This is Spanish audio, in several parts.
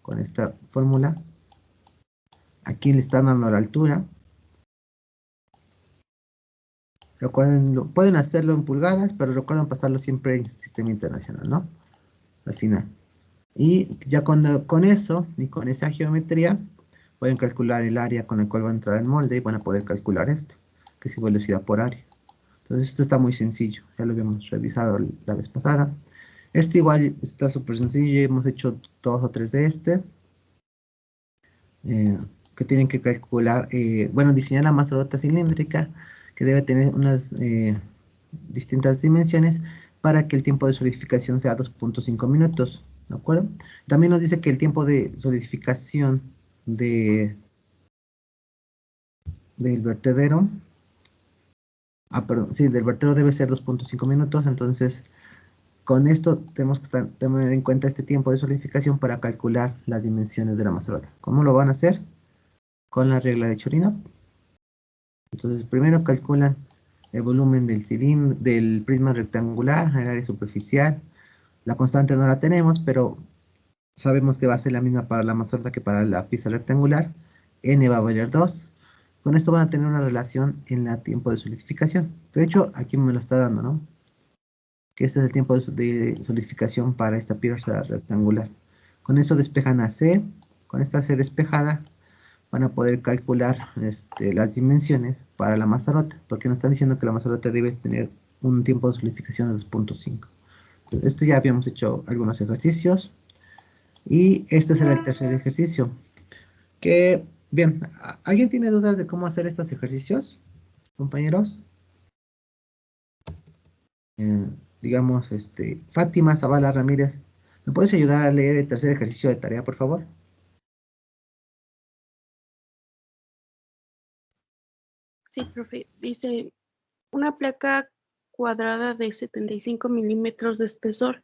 con esta fórmula. Aquí le están dando la altura. Recuerden, pueden hacerlo en pulgadas, pero recuerden pasarlo siempre en sistema internacional, ¿no? Al final. Y ya con eso y con esa geometría pueden calcular el área con el cual va a entrar el molde y van a poder calcular esto, que es velocidad por área. Entonces esto está muy sencillo, ya lo habíamos revisado la vez pasada. Este igual está súper sencillo, hemos hecho 2 o 3 de este. Que tienen que calcular, bueno, diseñar la mazorota cilíndrica que debe tener unas distintas dimensiones para que el tiempo de solidificación sea 2.5 minutos, ¿de acuerdo? También nos dice que el tiempo de solidificación del vertedero, perdón, sí, del vertedero debe ser 2.5 minutos, entonces con esto tenemos que tener en cuenta este tiempo de solidificación para calcular las dimensiones de la mazorota. ¿Cómo lo van a hacer? Con la regla de Chorinov. Entonces primero calculan el volumen del cilindro, del prisma rectangular, el área superficial. La constante no la tenemos, pero sabemos que va a ser la misma para la mazorca que para la pieza rectangular. N va a valer 2. Con esto van a tener una relación en la tiempo de solidificación. De hecho, aquí me lo está dando, ¿no? Que este es el tiempo de solidificación para esta pieza rectangular. Con eso despejan a C. Con esta C despejada, van a poder calcular las dimensiones para la mazarota, porque nos están diciendo que la mazarota debe tener un tiempo de solidificación de 2.5. Esto ya habíamos hecho algunos ejercicios, y este será el tercer ejercicio. Que, bien, ¿alguien tiene dudas de cómo hacer estos ejercicios, compañeros? Eh, digamos, Fátima Zavala Ramírez, ¿me puedes ayudar a leer el tercer ejercicio de tarea, por favor? Sí, profe. Dice, una placa cuadrada de 75 milímetros de espesor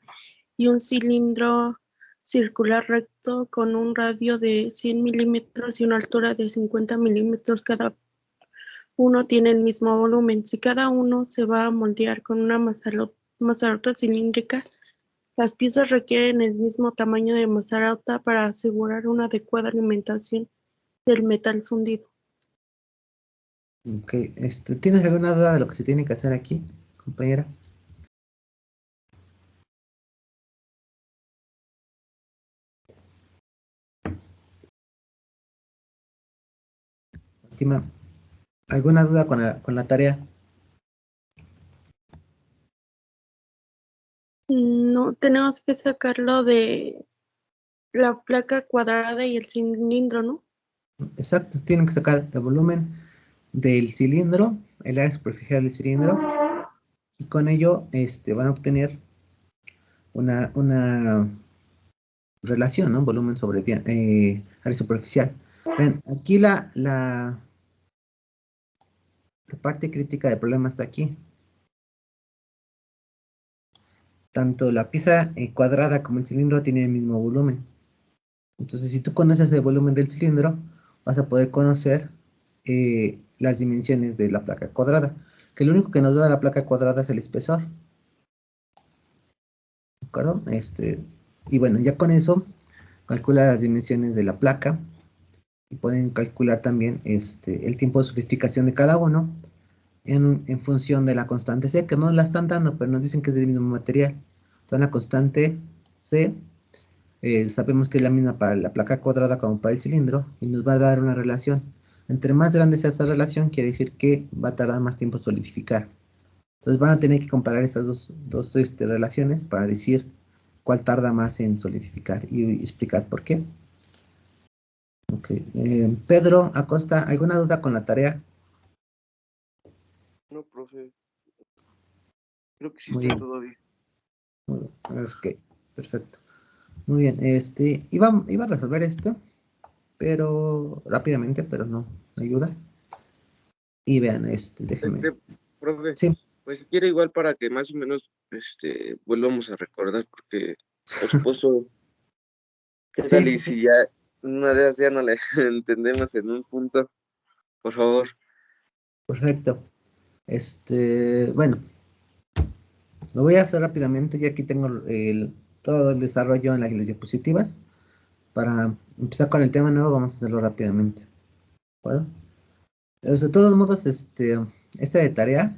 y un cilindro circular recto con un radio de 100 milímetros y una altura de 50 milímetros cada uno tiene el mismo volumen. Si cada uno se va a moldear con una mazarota cilíndrica, las piezas requieren el mismo tamaño de mazarota para asegurar una adecuada alimentación del metal fundido. Ok, ¿tienes alguna duda de lo que se tiene que hacer aquí, compañera? Fátima, ¿alguna duda con la tarea? No, tenemos que sacarlo de la placa cuadrada y el cilindro, ¿no? Exacto, tienen que sacar el volumen del cilindro, el área superficial del cilindro, y con ello van a obtener una relación, ¿no? Volumen sobre área superficial. Ven, aquí la parte crítica del problema está aquí. Tanto la pieza cuadrada como el cilindro tienen el mismo volumen. Entonces, si tú conoces el volumen del cilindro, vas a poder conocer las dimensiones de la placa cuadrada. Que lo único que nos da la placa cuadrada es el espesor. ¿De acuerdo? Y bueno, ya con eso, calcula las dimensiones de la placa. Y pueden calcular también el tiempo de solidificación de cada uno en función de la constante C, que no la están dando, pero nos dicen que es del mismo material. Entonces, la constante C sabemos que es la misma para la placa cuadrada como para el cilindro, y nos va a dar una relación. Entre más grande sea esta relación, quiere decir que va a tardar más tiempo en solidificar. Entonces van a tener que comparar estas dos relaciones para decir cuál tarda más en solidificar y explicar por qué. Ok. Pedro Acosta, ¿alguna duda con la tarea? No, profe. Creo que sí Muy está bien. todo bien. Ok, perfecto. Muy bien, iba a resolver esto, pero rápidamente, pero no, ¿me ayudas? Y vean, déjenme. Profe, Sí, pues si quiere igual para que más o menos, volvamos a recordar, porque su esposo, ¿qué sí, tal? sí, Y sí, si ya una vez ya no le entendemos en un punto, por favor. perfecto. Bueno, lo voy a hacer rápidamente, ya aquí tengo todo el desarrollo en las diapositivas. para empezar con el tema nuevo, vamos a hacerlo rápidamente. ¿De acuerdo? De todos modos, esta de tarea,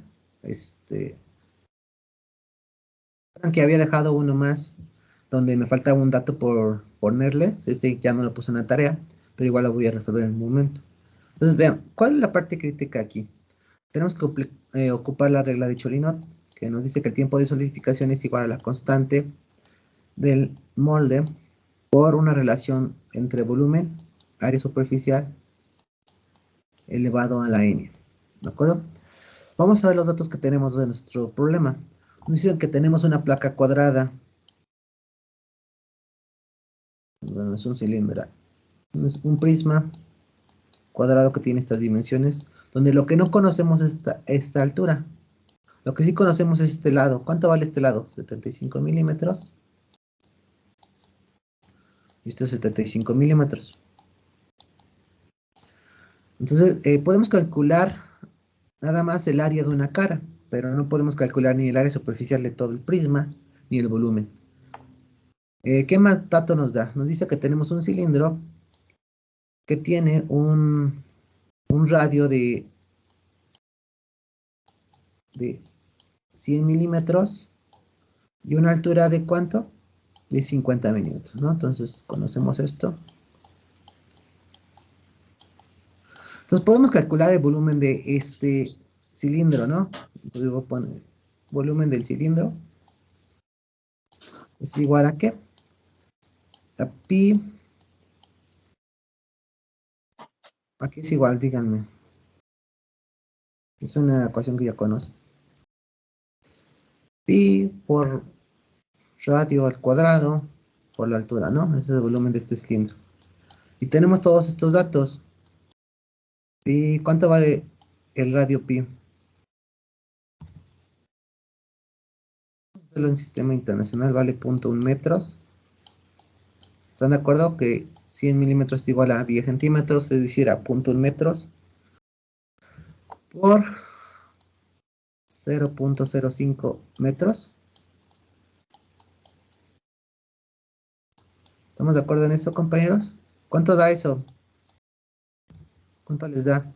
que había dejado uno más, donde me faltaba un dato por ponerles, ese ya no lo puse en la tarea, pero igual lo voy a resolver en un momento. Entonces, vean, ¿cuál es la parte crítica aquí? Tenemos que ocupar la regla de Cholinot, que nos dice que el tiempo de solidificación es igual a la constante del molde por una relación entre volumen, área superficial, elevado a la n. ¿De acuerdo? Vamos a ver los datos que tenemos de nuestro problema. Nos dicen que tenemos una placa cuadrada. Bueno, es un cilindro. Es un prisma cuadrado que tiene estas dimensiones, donde lo que no conocemos es esta altura. Lo que sí conocemos es este lado. ¿Cuánto vale este lado? 75 milímetros. Esto es 75 milímetros. Entonces, podemos calcular nada más el área de una cara, pero no podemos calcular ni el área superficial de todo el prisma, ni el volumen. ¿Qué más dato nos da? Nos dice que tenemos un cilindro que tiene un radio de 100 milímetros y una altura de ¿cuánto? De 50 milímetros, ¿no? Entonces, conocemos esto. Entonces, podemos calcular el volumen de este cilindro, ¿no? Entonces, voy a poner volumen del cilindro. ¿Es igual a qué? A pi. Aquí es igual, díganme. Es una ecuación que ya conozco. Pi por radio al cuadrado por la altura, ¿no? Ese es el volumen de este cilindro. Y tenemos todos estos datos. Pi, ¿cuánto vale el radio pi? En sistema internacional vale 0.1 metros. ¿Están de acuerdo que 100 milímetros es igual a 10 centímetros? Es decir, a 0.1 metros por 0.05 metros. ¿Estamos de acuerdo en eso, compañeros? ¿Cuánto da eso? ¿Cuánto les da?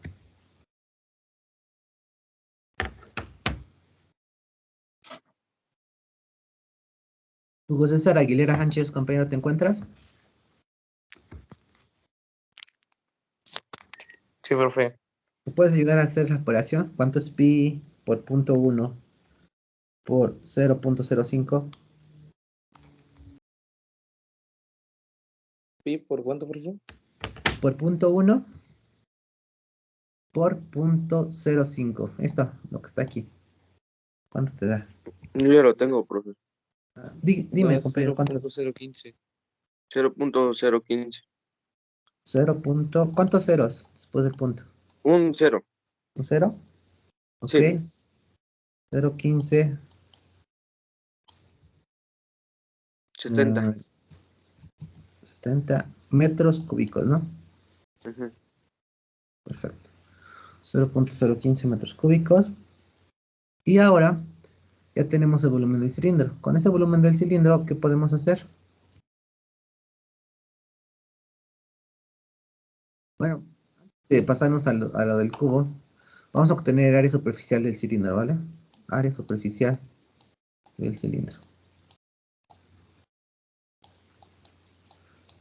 Hugo César Aguilera Sánchez, compañero, ¿te encuentras? Sí, profe. ¿Me puedes ayudar a hacer la operación? ¿Cuánto es pi por 0.1 por 0.05? ¿Pi por cuánto, profe? Por 0.1 por 0.05. Esto, lo que está aquí. ¿Cuánto te da? Yo ya lo tengo, profe. Dime, compañero, ¿cuánto? 0.015. 0.015. 0. ¿Cuántos ceros después del punto? Un 0. ¿Un 0? Ok. Sí. 0.15. 70. 70 metros cúbicos, ¿no? Ujú. Perfecto. 0.015 metros cúbicos. Y ahora ya tenemos el volumen del cilindro. Con ese volumen del cilindro, ¿qué podemos hacer? Bueno, de pasarnos a lo del cubo, vamos a obtener el área superficial del cilindro, ¿vale? Área superficial del cilindro.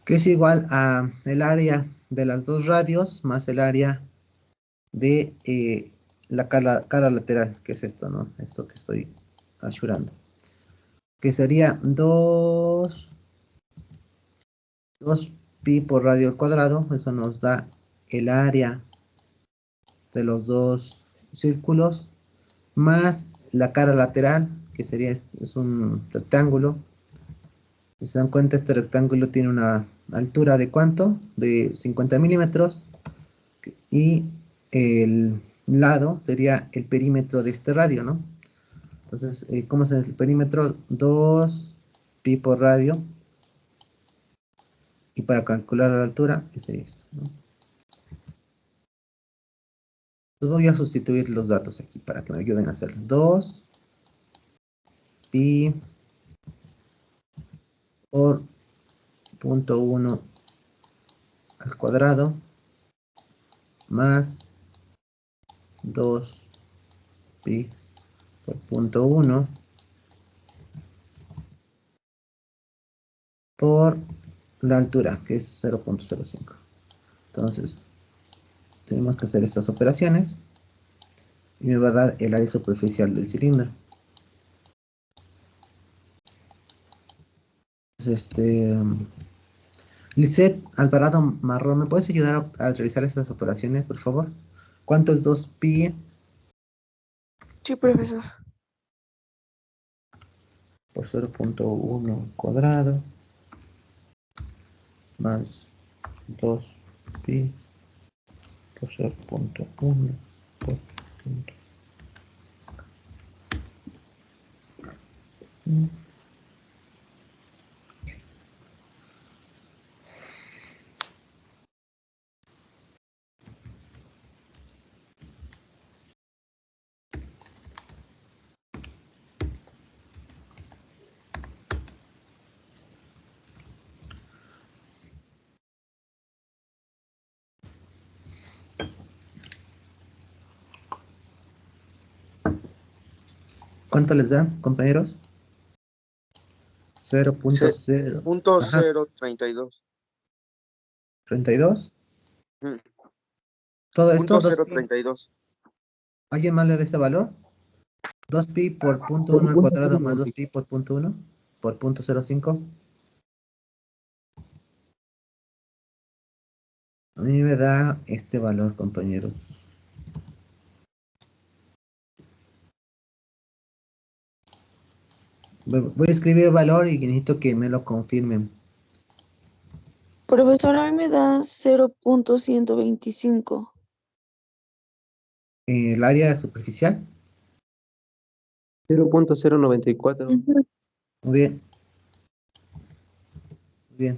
Que es igual a el área de las dos radios más el área de la cara lateral, que es esto, ¿no? Esto que estoy asurando. Que sería 2 pi por radio al cuadrado. Eso nos da el área de los dos círculos más la cara lateral, que sería es un rectángulo. Si se dan cuenta, este rectángulo tiene una altura de ¿cuánto? De 50 milímetros. Y el lado sería el perímetro de este radio, ¿no? Entonces, ¿cómo es el perímetro? 2 pi por radio. Y para calcular la altura, sería esto, ¿no? Entonces voy a sustituir los datos aquí para que me ayuden a hacerlo. 2 pi por 0.1 al cuadrado más 2 pi por punto 1 por la altura, que es 0.05. Entonces, tenemos que hacer estas operaciones y me va a dar el área superficial del cilindro. Entonces, Lisette Alvarado Marrón, ¿me puedes ayudar a realizar estas operaciones, por favor? ¿Cuánto es 2 pi Sí, profesor. por 0.1 cuadrado más 2 pi por 0.1 por punto 1? ¿Cuánto les da, compañeros? 0.0. Punto Ajá, 032. 32. Mm, Todo esto, Punto 2 pi. 032. ¿Alguien más le da este valor? 2 pi por punto 1 al cuadrado más 2 pi por punto 1 por punto 0.5. A mí me da este valor, compañeros. Voy a escribir el valor y necesito que me lo confirmen. Profesor, a mí me da 0.125. El área superficial. 0.094. Muy bien. Muy bien.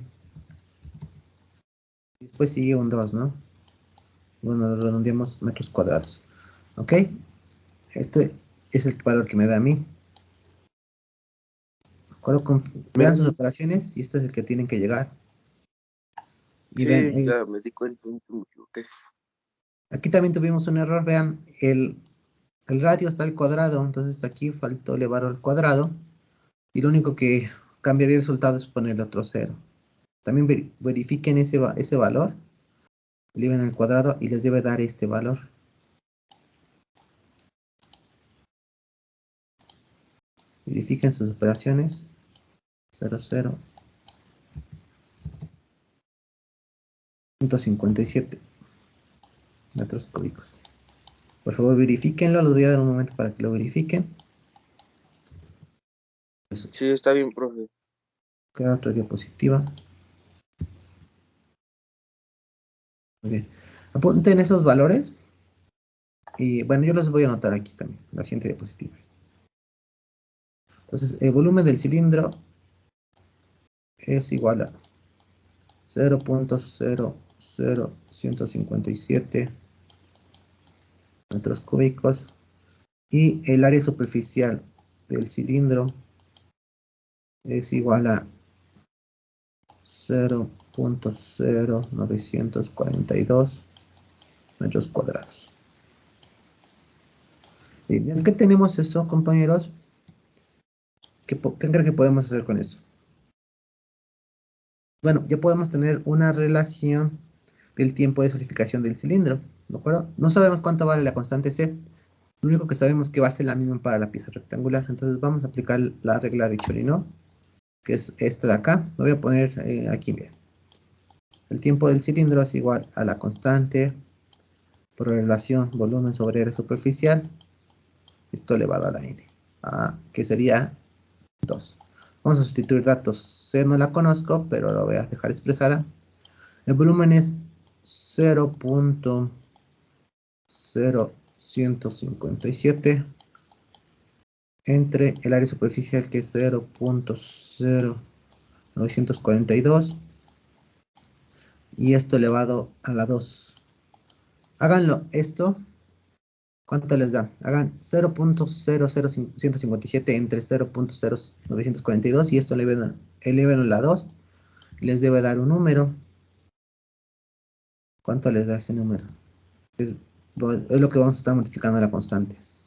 Después sigue un 2, ¿no? Bueno, redondeamos metros cuadrados. ¿Ok? Este es el valor que me da a mí. Vean sus operaciones y este es el que tienen que llegar. Y vean, Sí, ya me di cuenta, me equivoqué. aquí también tuvimos un error. Vean, el radio está al cuadrado, entonces aquí faltó elevarlo al cuadrado. Y lo único que cambiaría el resultado es ponerle otro 0. También verifiquen ese valor. Eleven al cuadrado y les debe dar este valor. Verifiquen sus operaciones. 0, 0. 157 metros cúbicos. Por favor, verifíquenlo. Les voy a dar un momento para que lo verifiquen. Sí, está bien, profe. Queda otra diapositiva. Muy bien. Apunten esos valores. Y bueno, yo los voy a anotar aquí también. La siguiente diapositiva. Entonces, el volumen del cilindro es igual a 0.00157 metros cúbicos. Y el área superficial del cilindro es igual a 0.0942 metros cuadrados. Y ya que tenemos eso, compañeros, ¿qué creen que podemos hacer con eso? Bueno, ya podemos tener una relación del tiempo de solidificación del cilindro, ¿de acuerdo? No sabemos cuánto vale la constante C, lo único que sabemos es que va a ser la misma para la pieza rectangular, entonces vamos a aplicar la regla de Cholinov, que es esta de acá. Lo voy a poner aquí, bien. El tiempo del cilindro es igual a la constante por relación volumen sobre área superficial, esto elevado a la n, que sería 2. Vamos a sustituir datos. C no la conozco, pero lo voy a dejar expresada. El volumen es 0.0157 entre el área superficial, que es 0.0942, y esto elevado a la 2. Háganlo esto. ¿Cuánto les da? Hagan 0.00157 entre 0.0942 y esto eleven a la 2. Les debe dar un número. ¿Cuánto les da ese número? Es lo que vamos a estar multiplicando a las constantes.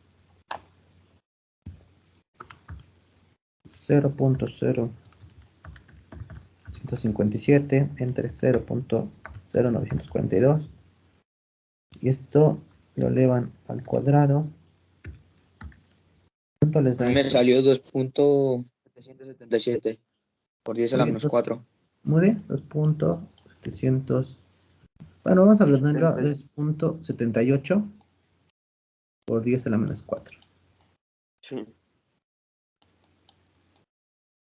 0.0157 entre 0.0942. Y esto lo elevan al cuadrado. ¿Cuánto les da A mí me esto? salió 2.777 por 10 a la menos 4. Muy bien, 2.700. Bueno, vamos a redondearlo a 2.78 por 10 a la menos 4. Sí.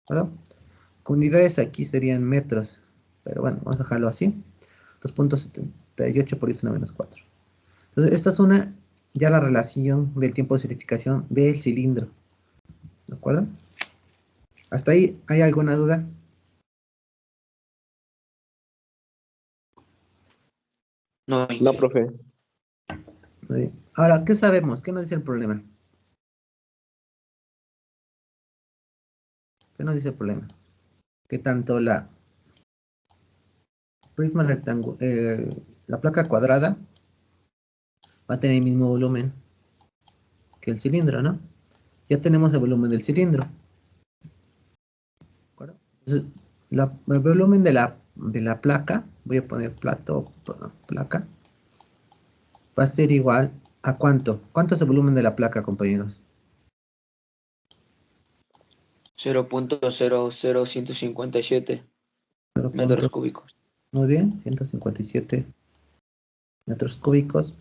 ¿Verdad? Con unidades aquí serían metros. Pero bueno, vamos a dejarlo así. 2.78 por 10 a la menos 4. Entonces, esta es ya la relación del tiempo de solidificación del cilindro. ¿De acuerdo? ¿Hasta ahí hay alguna duda? No, No, profe. Muy bien. Ahora, ¿qué sabemos? ¿Qué nos dice el problema? ¿Qué nos dice el problema? Que tanto la prisma rectangular, la placa cuadrada va a tener el mismo volumen que el cilindro, ¿no? Ya tenemos el volumen del cilindro. ¿De acuerdo? Entonces, el volumen de la placa, voy a poner placa, va a ser igual a ¿cuánto? ¿Cuánto es el volumen de la placa, compañeros? 0.00157 0. metros cúbicos. Muy bien, 157 metros cúbicos.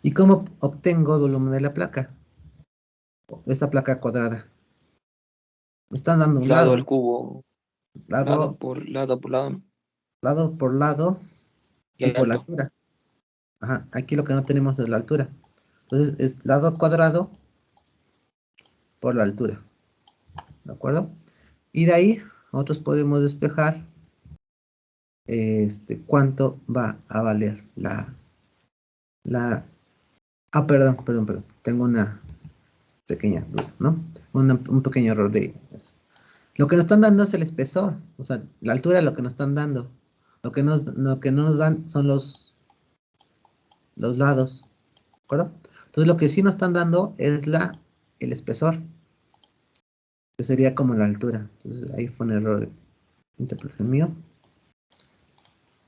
¿Y cómo obtengo el volumen de la placa? De esta placa cuadrada. Me están dando un Lado lado, al ¿no? cubo. Lado por lado por lado. Lado por lado Y y por la alto. altura. Ajá, aquí lo que no tenemos es la altura. Entonces es lado al cuadrado por la altura. ¿De acuerdo? Y de ahí nosotros podemos despejar cuánto va a valer perdón. Tengo una pequeña duda, ¿no? Un pequeño error de eso. Lo que nos están dando es el espesor. O sea, la altura es lo que nos están dando. Lo que no nos dan son los lados. ¿De acuerdo? Entonces lo que sí nos están dando es el espesor. Que sería como la altura. Entonces ahí fue un error de interpretación mío.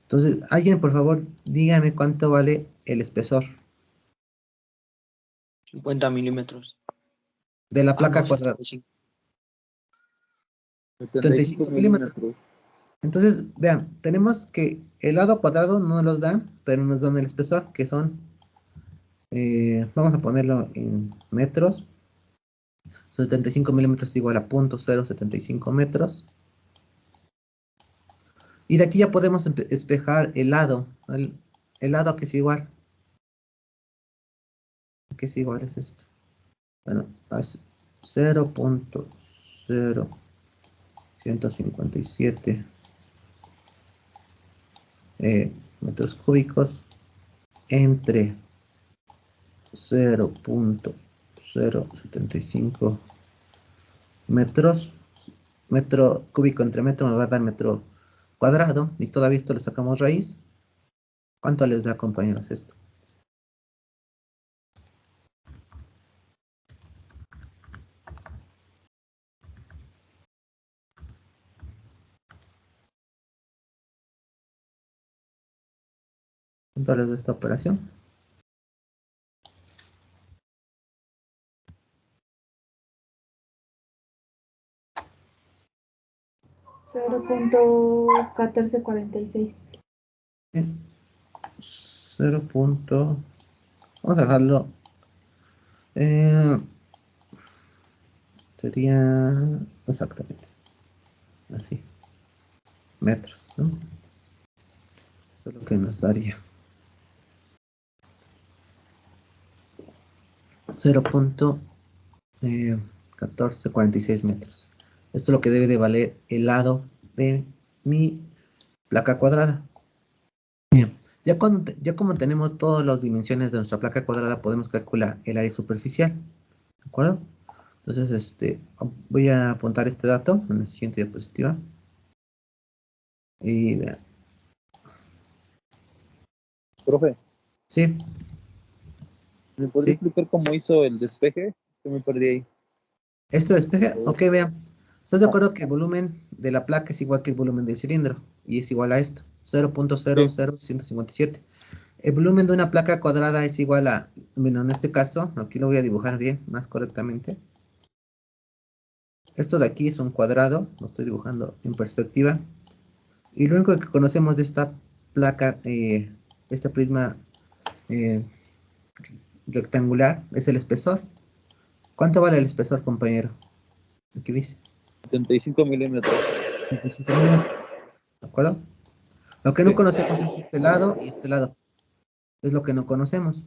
Entonces, alguien por favor dígame cuánto vale el espesor 50 milímetros. de la Ah, placa no, cuadrada. 75. 75 milímetros. Entonces, vean, tenemos que el lado cuadrado no nos los dan, pero nos dan el espesor, que son, vamos a ponerlo en metros. 75 milímetros igual a 0.075 metros. Y de aquí ya podemos espejar el lado. El lado que es igual. ¿Qué es igual es esto? Bueno, es 0.0157 metros cúbicos entre 0.075 metros. Metro cúbico entre metro me va a dar metro cuadrado. Y todavía esto le sacamos raíz. ¿Cuánto les da, compañeros, esto? ¿Cuánto les da esta operación? 0.1446. 0. Vamos a dejarlo. Sería exactamente así. Metros, ¿no? Eso es lo que nos daría. 0.1446 metros. Esto es lo que debe de valer el lado de mi placa cuadrada. Bien. Ya como tenemos todas las dimensiones de nuestra placa cuadrada, podemos calcular el área superficial. ¿De acuerdo? Entonces, voy a apuntar este dato en la siguiente diapositiva. Y vean. Profe, Sí, ¿me podría sí. explicar cómo hizo el despeje? Que me perdí ahí. ¿Este despeje? Ok, vean. ¿Estás de acuerdo que el volumen de la placa es igual que el volumen del cilindro? Y es igual a esto, Sí. 0.00157. El volumen de una placa cuadrada es igual a, bueno, en este caso, aquí lo voy a dibujar bien, más correctamente. Esto de aquí es un cuadrado, lo estoy dibujando en perspectiva. Y lo único que conocemos de esta placa, este prisma eh, rectangular, es el espesor. ¿Cuánto vale el espesor, compañero? Aquí dice. 75 milímetros. 25 milímetros, ¿de acuerdo? Lo que no Sí. conocemos es este lado y este lado. Es lo que no conocemos.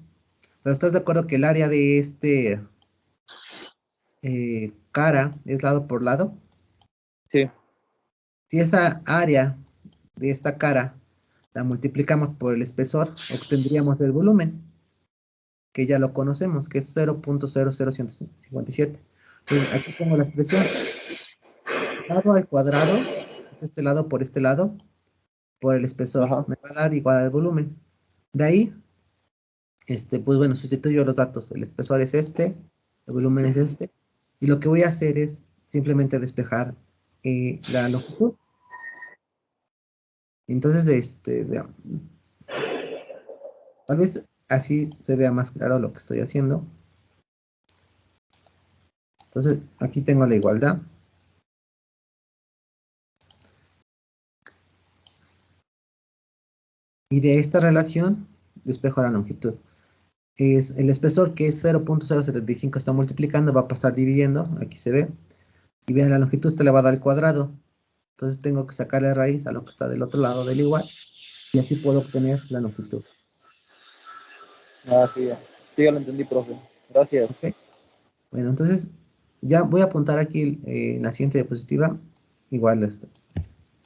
Pero ¿estás de acuerdo que el área de este cara es lado por lado? Sí. Si esa área de esta cara la multiplicamos por el espesor, obtendríamos el volumen, que ya lo conocemos, que es 0.00157. Entonces, aquí pongo la expresión lado al cuadrado, es este lado por este lado, por el espesor. Ajá. Me va a dar igual al volumen. De ahí, pues bueno, sustituyo los datos. El espesor es este, el volumen es este, y lo que voy a hacer es simplemente despejar la longitud. Entonces, veamos. Tal vez así se vea más claro lo que estoy haciendo. Entonces, aquí tengo la igualdad. Y de esta relación, despejo la longitud. Es el espesor, que es 0.075, está multiplicando, va a pasar dividiendo, aquí se ve. Y vean, la longitud usted le va a dar al cuadrado. Entonces tengo que sacarle raíz a lo que está del otro lado del igual. Y así puedo obtener la longitud. Ah, sí, ya. Sí, ya lo entendí, profe. Gracias. ¿Ok? Bueno, entonces ya voy a apuntar aquí en la siguiente diapositiva. Igual esto.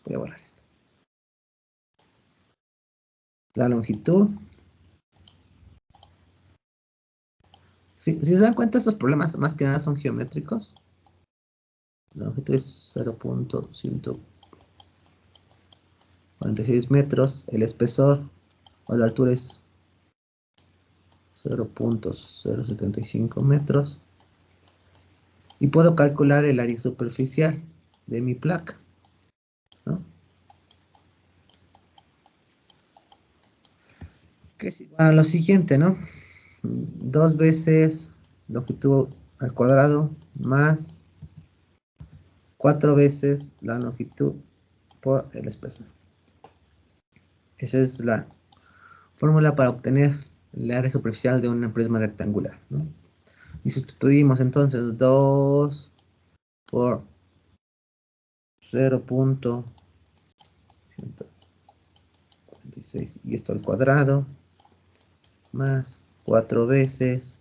Voy a borrar esto. La longitud. Si se dan cuenta, estos problemas más que nada son geométricos. La longitud es 0.146 metros. El espesor o la altura es 0.075 metros. Y puedo calcular el área superficial de mi placa, ¿no? Que es igual a lo siguiente, ¿no? 2 veces longitud al cuadrado más 4 veces la longitud por el espesor. Esa es la fórmula para obtener el área superficial de un prisma rectangular, ¿no? Y sustituimos entonces 2 por 0.146 y esto al cuadrado más 4 veces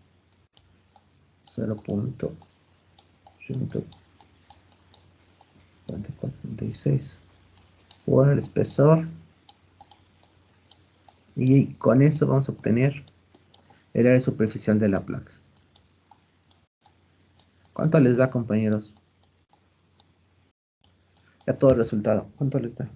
0.146 por el espesor, y con eso vamos a obtener el área superficial de la placa. ¿Cuánto les da, compañeros? Ya todo el resultado. ¿Cuánto les da?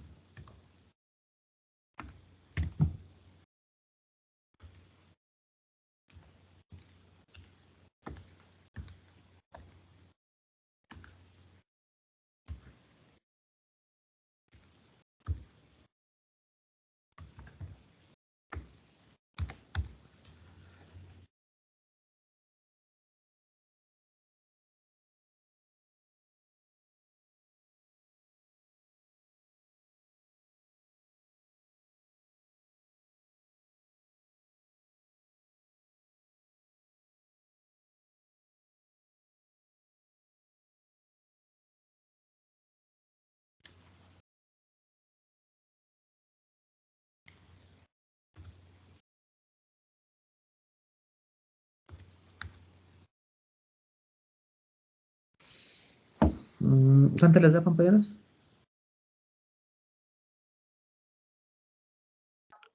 ¿Cuánto les da, compañeros?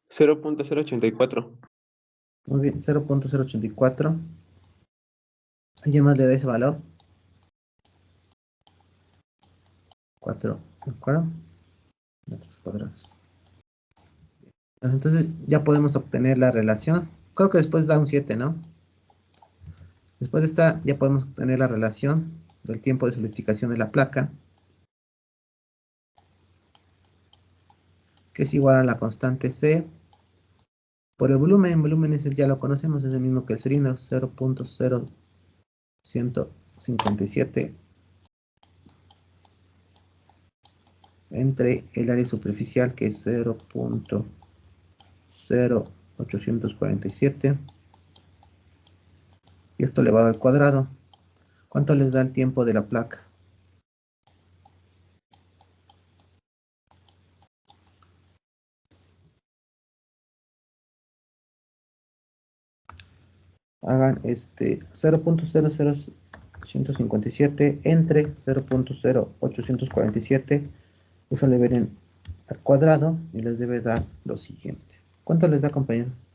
0.084. Muy bien, 0.084. ¿Alguien más le da ese valor? 4, ¿de acuerdo? Metros cuadrados. Entonces ya podemos obtener la relación. Creo que después da un 7, ¿no? Después de esta ya podemos obtener la relación del tiempo de solidificación de la placa, que es igual a la constante C por el volumen. El volumen ya lo conocemos, es el mismo que el cilindro, 0.0157 entre el área superficial, que es 0.0847, y esto elevado al cuadrado. ¿Cuánto les da el tiempo de la placa? Hagan 0.00157 entre 0.0847. Eso le ven al cuadrado y les debe dar lo siguiente. ¿Cuánto les da, compañeros?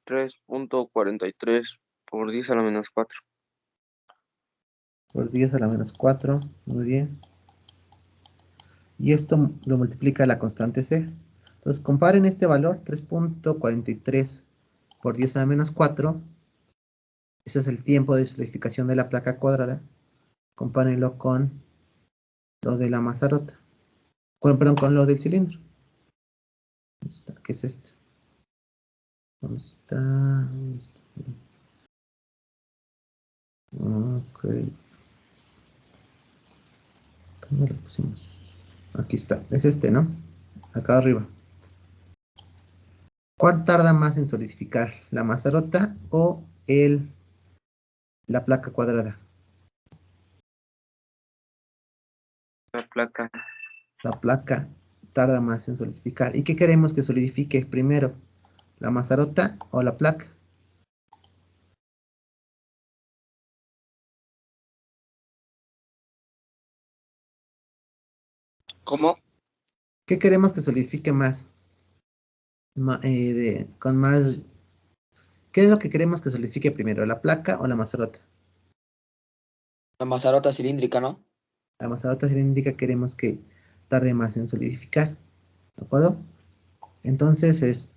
3.43 por 10 a la menos 4. Por 10 a la menos 4. Muy bien. Y esto lo multiplica la constante C. Entonces comparen este valor, 3.43 por 10 a la menos 4. Ese es el tiempo de solidificación de la placa cuadrada. Compárenlo con lo de la mazarota. Perdón, con lo del cilindro. ¿Qué es esto? ¿Dónde está? Ok. ¿Dónde lo pusimos? Aquí está. Es este, ¿no? Acá arriba. ¿Cuál tarda más en solidificar? ¿La mazarota o la placa cuadrada? La placa. La placa tarda más en solidificar. ¿Y qué queremos que solidifique primero? ¿La mazarota o la placa? ¿Cómo? ¿Qué queremos que solidifique más? Con más... ¿Qué es lo que queremos que solidifique primero? ¿La placa o la mazarota? La mazarota cilíndrica, ¿no? La mazarota cilíndrica queremos que tarde más en solidificar. ¿De acuerdo? Entonces,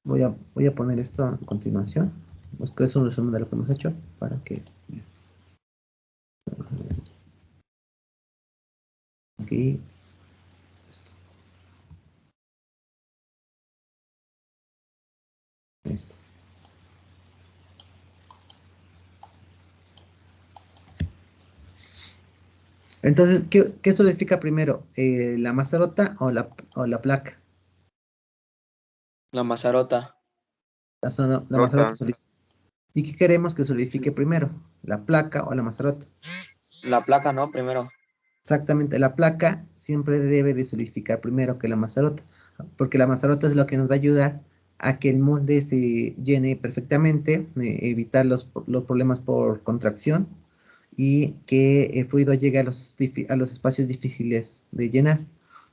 voy a poner esto a continuación. Esto es un resumen de lo que hemos hecho para que... Aquí. Esto. Entonces, ¿qué solidifica primero? ¿La mazarota o la placa? La mazarota. La mazarota solidifica. ¿Y qué queremos que solidifique primero? ¿La placa o la mazarota? La placa, ¿no? Primero. Exactamente, la placa siempre debe de solidificar primero que la mazarota, porque la mazarota es lo que nos va a ayudar a que el molde se llene perfectamente, evitar los problemas por contracción y que el fluido llegue a los espacios difíciles de llenar.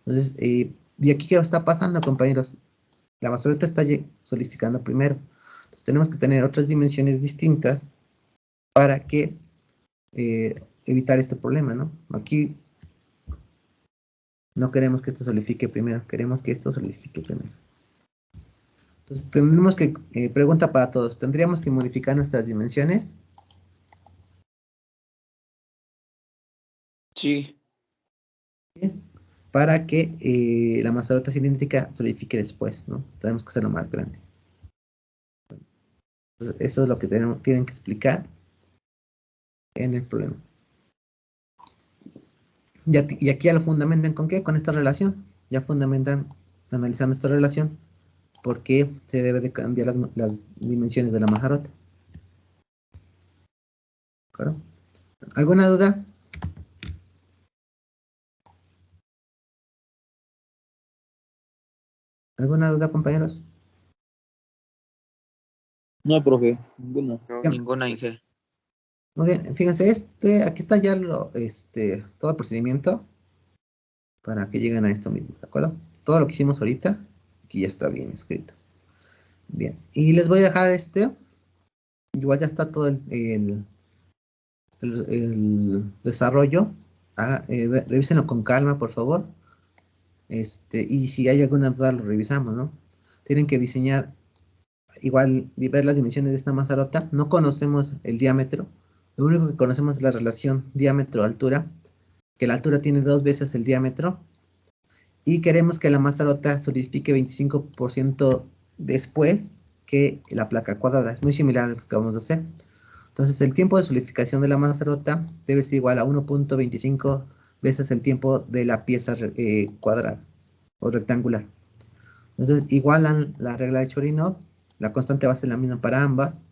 Entonces, ¿y aquí qué está pasando, compañeros? La mazoreta está solidificando primero. Entonces, tenemos que tener otras dimensiones distintas para que evitar este problema, ¿no? Aquí no queremos que esto solidifique primero, queremos que esto solidifique primero. Entonces, tendremos que, pregunta para todos, ¿tendríamos que modificar nuestras dimensiones? Sí. Para que la mazorota cilíndrica solidifique después, ¿no? Tenemos que hacerlo más grande. Entonces, eso es lo que tienen que explicar en el problema. Y aquí ya lo fundamentan ¿con qué? Con esta relación. Ya fundamentan analizando esta relación por qué se debe de cambiar las dimensiones de la mazorota. ¿Claro? ¿Alguna duda? ¿Alguna duda, compañeros? No, profe, ninguno. No. Ninguna Inge. Muy bien, fíjense, aquí está ya todo el procedimiento para que lleguen a esto mismo, ¿de acuerdo? Todo lo que hicimos ahorita, aquí ya está bien escrito. Bien, y les voy a dejar igual ya está todo el desarrollo, revísenlo con calma, por favor. Y si hay alguna duda, lo revisamos, ¿no? Tienen que diseñar, igual, y ver las dimensiones de esta mazarota. No conocemos el diámetro. Lo único que conocemos es la relación diámetro-altura, que la altura tiene 2 veces el diámetro. Y queremos que la mazarota solidifique 25% después que la placa cuadrada. Es muy similar a lo que acabamos de hacer. Entonces, el tiempo de solidificación de la mazarota debe ser igual a 1.25 veces el tiempo de la pieza cuadrada o rectangular. Entonces, igualan la regla de Chorinov. La constante va a ser la misma para ambas.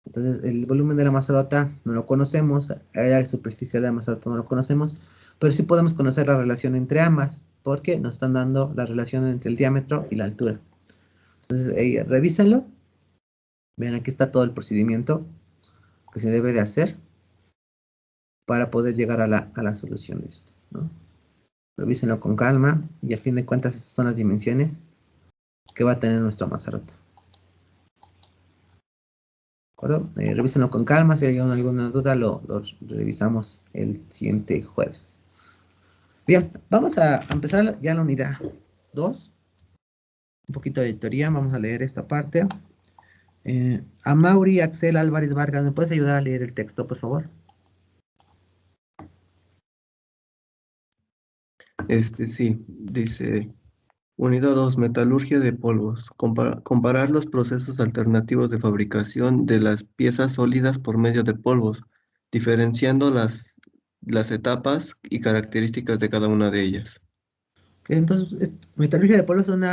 Entonces, el volumen de la mazarota no lo conocemos. El área de superficie de la mazarota no lo conocemos. Pero sí podemos conocer la relación entre ambas, porque nos están dando la relación entre el diámetro y la altura. Entonces, revísenlo. Vean, aquí está todo el procedimiento que se debe de hacer para poder llegar a la solución de esto, ¿no? Revísenlo con calma y al fin de cuentas estas son las dimensiones que va a tener nuestro mazarota. ¿De acuerdo? Revísenlo con calma, si hay alguna duda lo revisamos el siguiente jueves. Bien, vamos a empezar ya la unidad 2. Un poquito de teoría, vamos a leer esta parte. Amaury Axel Álvarez Vargas, ¿me puedes ayudar a leer el texto, por favor? Sí, dice, unidad 2, metalurgia de polvos. Comparar los procesos alternativos de fabricación de las piezas sólidas por medio de polvos, diferenciando las etapas y características de cada una de ellas. Entonces, metalurgia de polvos es un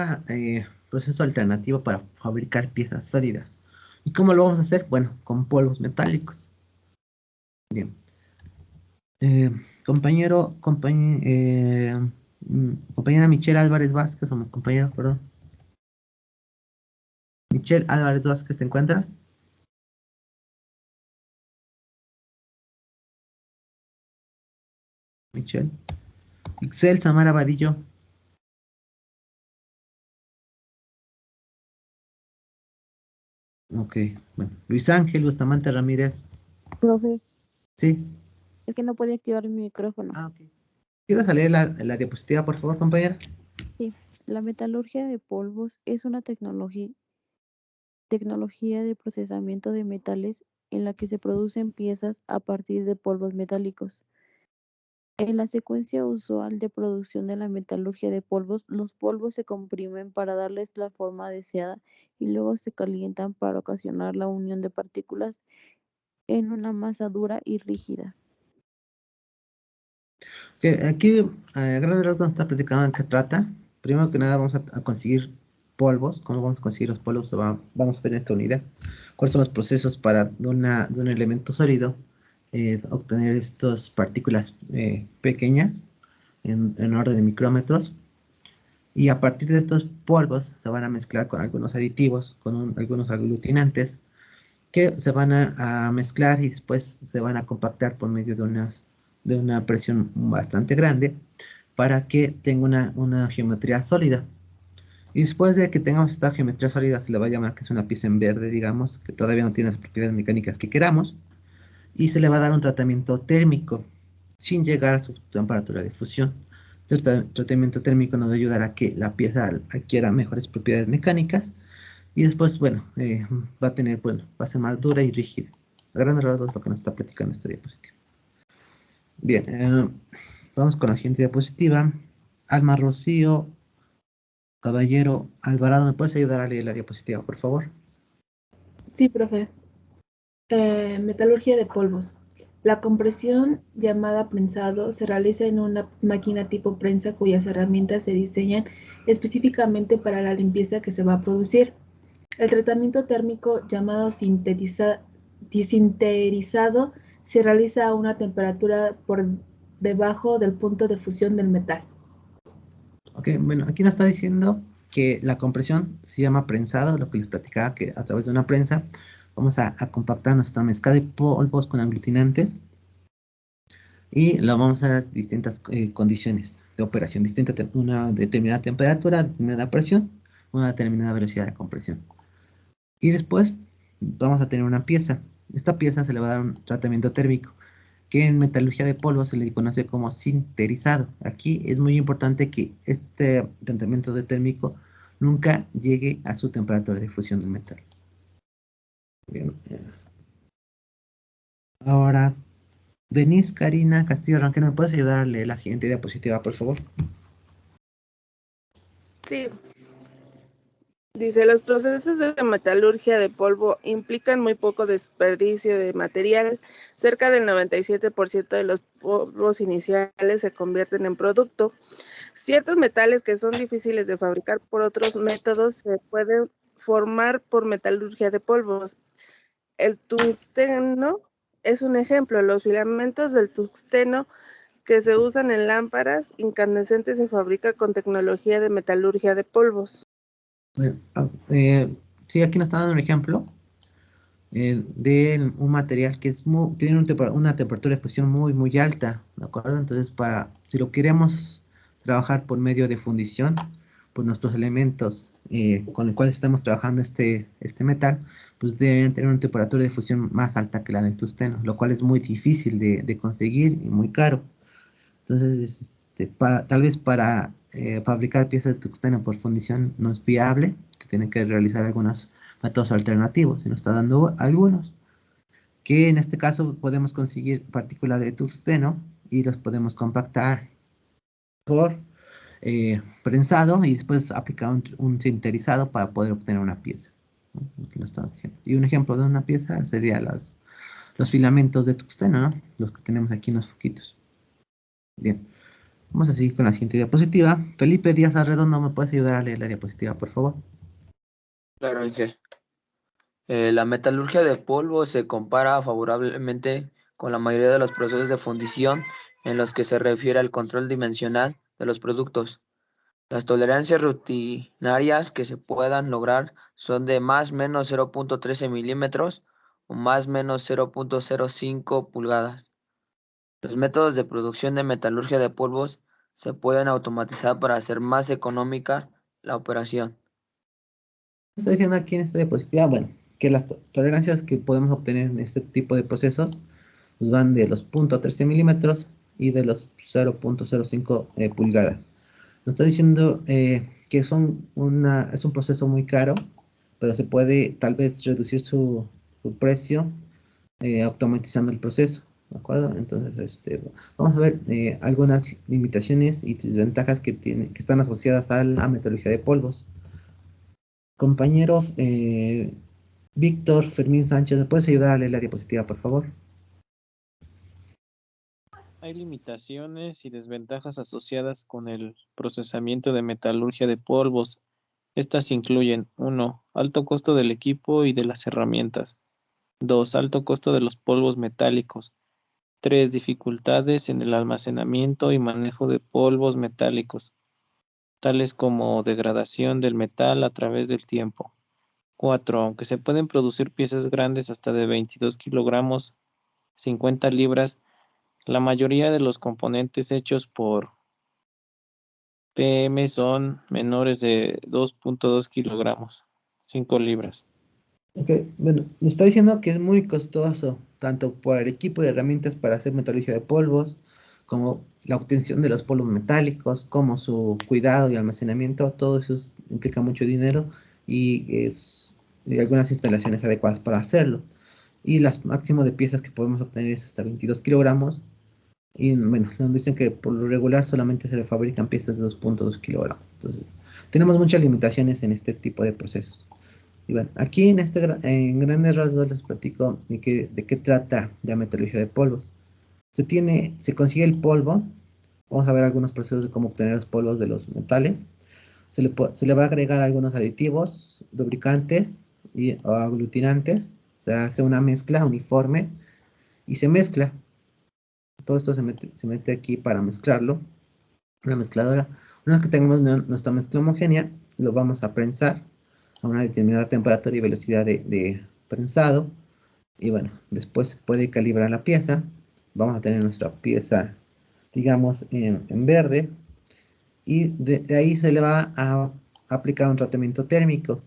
proceso alternativo para fabricar piezas sólidas. ¿Y cómo lo vamos a hacer? Bueno, con polvos metálicos. Bien. Compañera Michelle Álvarez Vázquez, o mi compañero, perdón. Michelle Álvarez Vázquez, ¿te encuentras? Michelle. Ixel Samara Vadillo. Ok, bueno. Luis Ángel Bustamante Ramírez. Profe, Sí. es que no puede activar mi micrófono. Ah, ok. ¿Quieres leer la diapositiva, por favor, compañera? Sí, la metalurgia de polvos es una tecnología de procesamiento de metales en la que se producen piezas a partir de polvos metálicos. En la secuencia usual de producción de la metalurgia de polvos, los polvos se comprimen para darles la forma deseada y luego se calientan para ocasionar la unión de partículas en una masa dura y rígida. Aquí, a grandes rasgos, nos está platicando de qué trata. Primero que nada, vamos a conseguir polvos. ¿Cómo vamos a conseguir los polvos? Vamos a ver en esta unidad. ¿Cuáles son los procesos para de un elemento sólido obtener estas partículas pequeñas en orden de micrómetros? Y a partir de estos polvos se van a mezclar con algunos aditivos, con algunos aglutinantes, que se van a mezclar y después se van a compactar por medio de una presión bastante grande para que tenga una geometría sólida. Y después de que tengamos esta geometría sólida, se le va a llamar que es una pieza en verde, digamos, que todavía no tiene las propiedades mecánicas que queramos, y se le va a dar un tratamiento térmico sin llegar a su temperatura de fusión. Este tratamiento térmico nos va a ayudar a que la pieza adquiera mejores propiedades mecánicas y después, bueno, va a ser más dura y rígida. A grandes rasgos es lo que nos está platicando esta diapositiva. Bien, vamos con la siguiente diapositiva. Alma Rocío, Caballero Alvarado, ¿me puedes ayudar a leer la diapositiva, por favor? Sí, profe. Metalurgia de polvos. La compresión, llamada prensado, se realiza en una máquina tipo prensa cuyas herramientas se diseñan específicamente para la limpieza que se va a producir. El tratamiento térmico, llamado desinterizado, se realiza a una temperatura por debajo del punto de fusión del metal. Ok, bueno, aquí nos está diciendo que la compresión se llama prensado, lo que les platicaba, que a través de una prensa vamos a compactar nuestra mezcla de polvos con aglutinantes y lo vamos a dar distintas condiciones de operación, una determinada temperatura, determinada presión, una determinada velocidad de compresión. Y después vamos a tener una pieza. Esta pieza se le va a dar un tratamiento térmico. que en metalurgia de polvo se le conoce como sinterizado. Aquí es muy importante que este tratamiento de térmico nunca llegue a su temperatura de fusión del metal. Bien. Ahora, Denise Karina Castillo Ranqueno, ¿me puedes ayudar a leer la siguiente diapositiva, por favor? Sí. Dice, los procesos de metalurgia de polvo implican muy poco desperdicio de material. Cerca del 97% de los polvos iniciales se convierten en producto. Ciertos metales que son difíciles de fabricar por otros métodos se pueden formar por metalurgia de polvos. El tungsteno es un ejemplo. Los filamentos del tungsteno que se usan en lámparas incandescentes se fabrica con tecnología de metalurgia de polvos. Sí, aquí nos está dando un ejemplo de un material que tiene una temperatura de fusión muy alta, ¿de acuerdo? Entonces, si lo queremos trabajar por medio de fundición, pues nuestros elementos con los cuales estamos trabajando este metal, pues deben tener una temperatura de fusión más alta que la del tungsteno, lo cual es muy difícil de conseguir y muy caro. Entonces, tal vez para fabricar piezas de tungsteno por fundición no es viable, se tienen que realizar algunos métodos alternativos, y nos está dando algunos, que en este caso podemos conseguir partículas de tungsteno y los podemos compactar por prensado y después aplicar un sinterizado para poder obtener una pieza, ¿no? Aquí nos está diciendo. Y un ejemplo de una pieza sería los filamentos de tungsteno, ¿no? Los que tenemos aquí en los foquitos. Bien. Vamos a seguir con la siguiente diapositiva. Felipe Díaz Arredondo, ¿me puedes ayudar a leer la diapositiva, por favor? Claro, Inge. La metalurgia de polvo se compara favorablemente con la mayoría de los procesos de fundición en los que se refiere al control dimensional de los productos. Las tolerancias rutinarias que se puedan lograr son de más o menos 0.13 milímetros o más o menos 0.05 pulgadas. Los métodos de producción de metalurgia de polvos se pueden automatizar para hacer más económica la operación. Está diciendo aquí en esta diapositiva, bueno, que las tolerancias que podemos obtener en este tipo de procesos pues van de los 0.13 milímetros y de los 0.05 pulgadas. Nos está diciendo que es un proceso muy caro, pero se puede tal vez reducir su precio automatizando el proceso, ¿de acuerdo? Entonces, vamos a ver algunas limitaciones y desventajas que están asociadas a la metalurgia de polvos. Compañero Víctor Fermín Sánchez, ¿me puedes ayudar a leer la diapositiva, por favor? Hay limitaciones y desventajas asociadas con el procesamiento de metalurgia de polvos. Estas incluyen 1. Alto costo del equipo y de las herramientas. 2. Alto costo de los polvos metálicos. 3. Dificultades en el almacenamiento y manejo de polvos metálicos, tales como degradación del metal a través del tiempo. 4. Aunque se pueden producir piezas grandes hasta de 22 kilogramos, 50 libras, la mayoría de los componentes hechos por PM son menores de 2.2 kilogramos, 5 libras. Ok, bueno, nos está diciendo que es muy costoso, tanto por el equipo de herramientas para hacer metalurgia de polvos, como la obtención de los polvos metálicos, como su cuidado y almacenamiento, todo eso implica mucho dinero y algunas instalaciones adecuadas para hacerlo. Y las máximo de piezas que podemos obtener es hasta 22 kilogramos. Y bueno, nos dicen que por lo regular solamente se le fabrican piezas de 2.2 kilogramos. Entonces, tenemos muchas limitaciones en este tipo de procesos. Y bueno, aquí en grandes rasgos les platico de qué trata la metalurgia de polvos. Se consigue el polvo. Vamos a ver algunos procesos de cómo obtener los polvos de los metales. Se le va a agregar algunos aditivos, lubricantes o aglutinantes. Se hace una mezcla uniforme y se mezcla. Todo esto se mete aquí para mezclarlo. Una mezcladora. Una vez que tengamos nuestra mezcla homogénea, lo vamos a prensar a una determinada temperatura y velocidad de prensado. Y bueno, después se puede calibrar la pieza. Vamos a tener nuestra pieza, digamos, en verde. Y de ahí se le va a aplicar un tratamiento térmico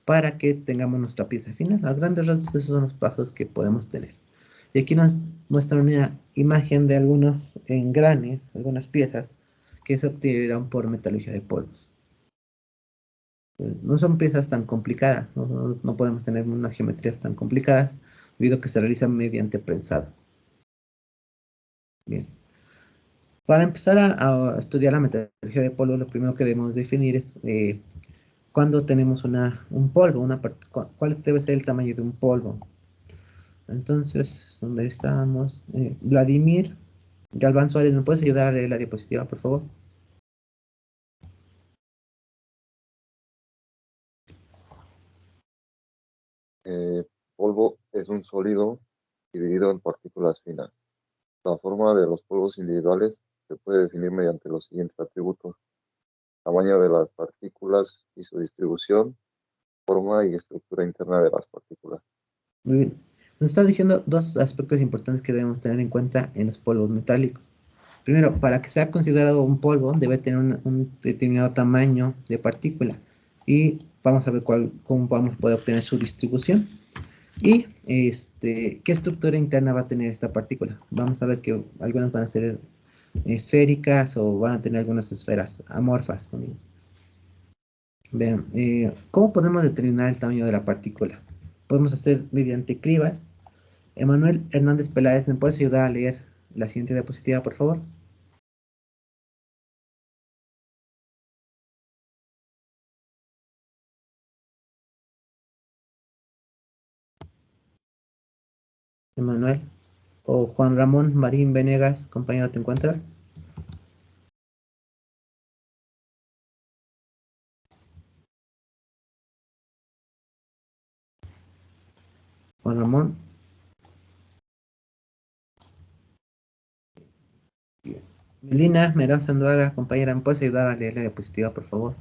para que tengamos nuestra pieza final. A grandes rasgos, esos son los pasos que podemos tener. Y aquí nos muestra una imagen de algunos engranes, algunas piezas, que se obtuvieron por metalurgia de polvos. No son piezas tan complicadas, no podemos tener unas geometrías tan complicadas, debido a que se realizan mediante prensado. Bien. Para empezar a estudiar la metalurgia de polvo, lo primero que debemos definir es cuando tenemos un polvo, cuál debe ser el tamaño de un polvo. Entonces, ¿dónde estamos? Vladimir Galván Suárez, ¿me puedes ayudar a leer la diapositiva, por favor? Polvo es un sólido dividido en partículas finas. La forma de los polvos individuales se puede definir mediante los siguientes atributos: tamaño de las partículas y su distribución, forma y estructura interna de las partículas. Muy bien. Nos está diciendo dos aspectos importantes que debemos tener en cuenta en los polvos metálicos. Primero, para que sea considerado un polvo, debe tener un determinado tamaño de partícula. Y vamos a ver cómo vamos a poder obtener su distribución. Y qué estructura interna va a tener esta partícula. Vamos a ver que algunas van a ser esféricas o van a tener algunas esferas amorfas. Vean, ¿cómo podemos determinar el tamaño de la partícula? Podemos hacer mediante cribas. Emanuel Hernández Peláez, ¿me puedes ayudar a leer la siguiente diapositiva, por favor? Emanuel. O Juan Ramón Marín Venegas, compañero, ¿te encuentras? Juan Ramón. Melina Meraz Sanduaga, compañera, ¿me puedes ayudar a leer la diapositiva, por favor?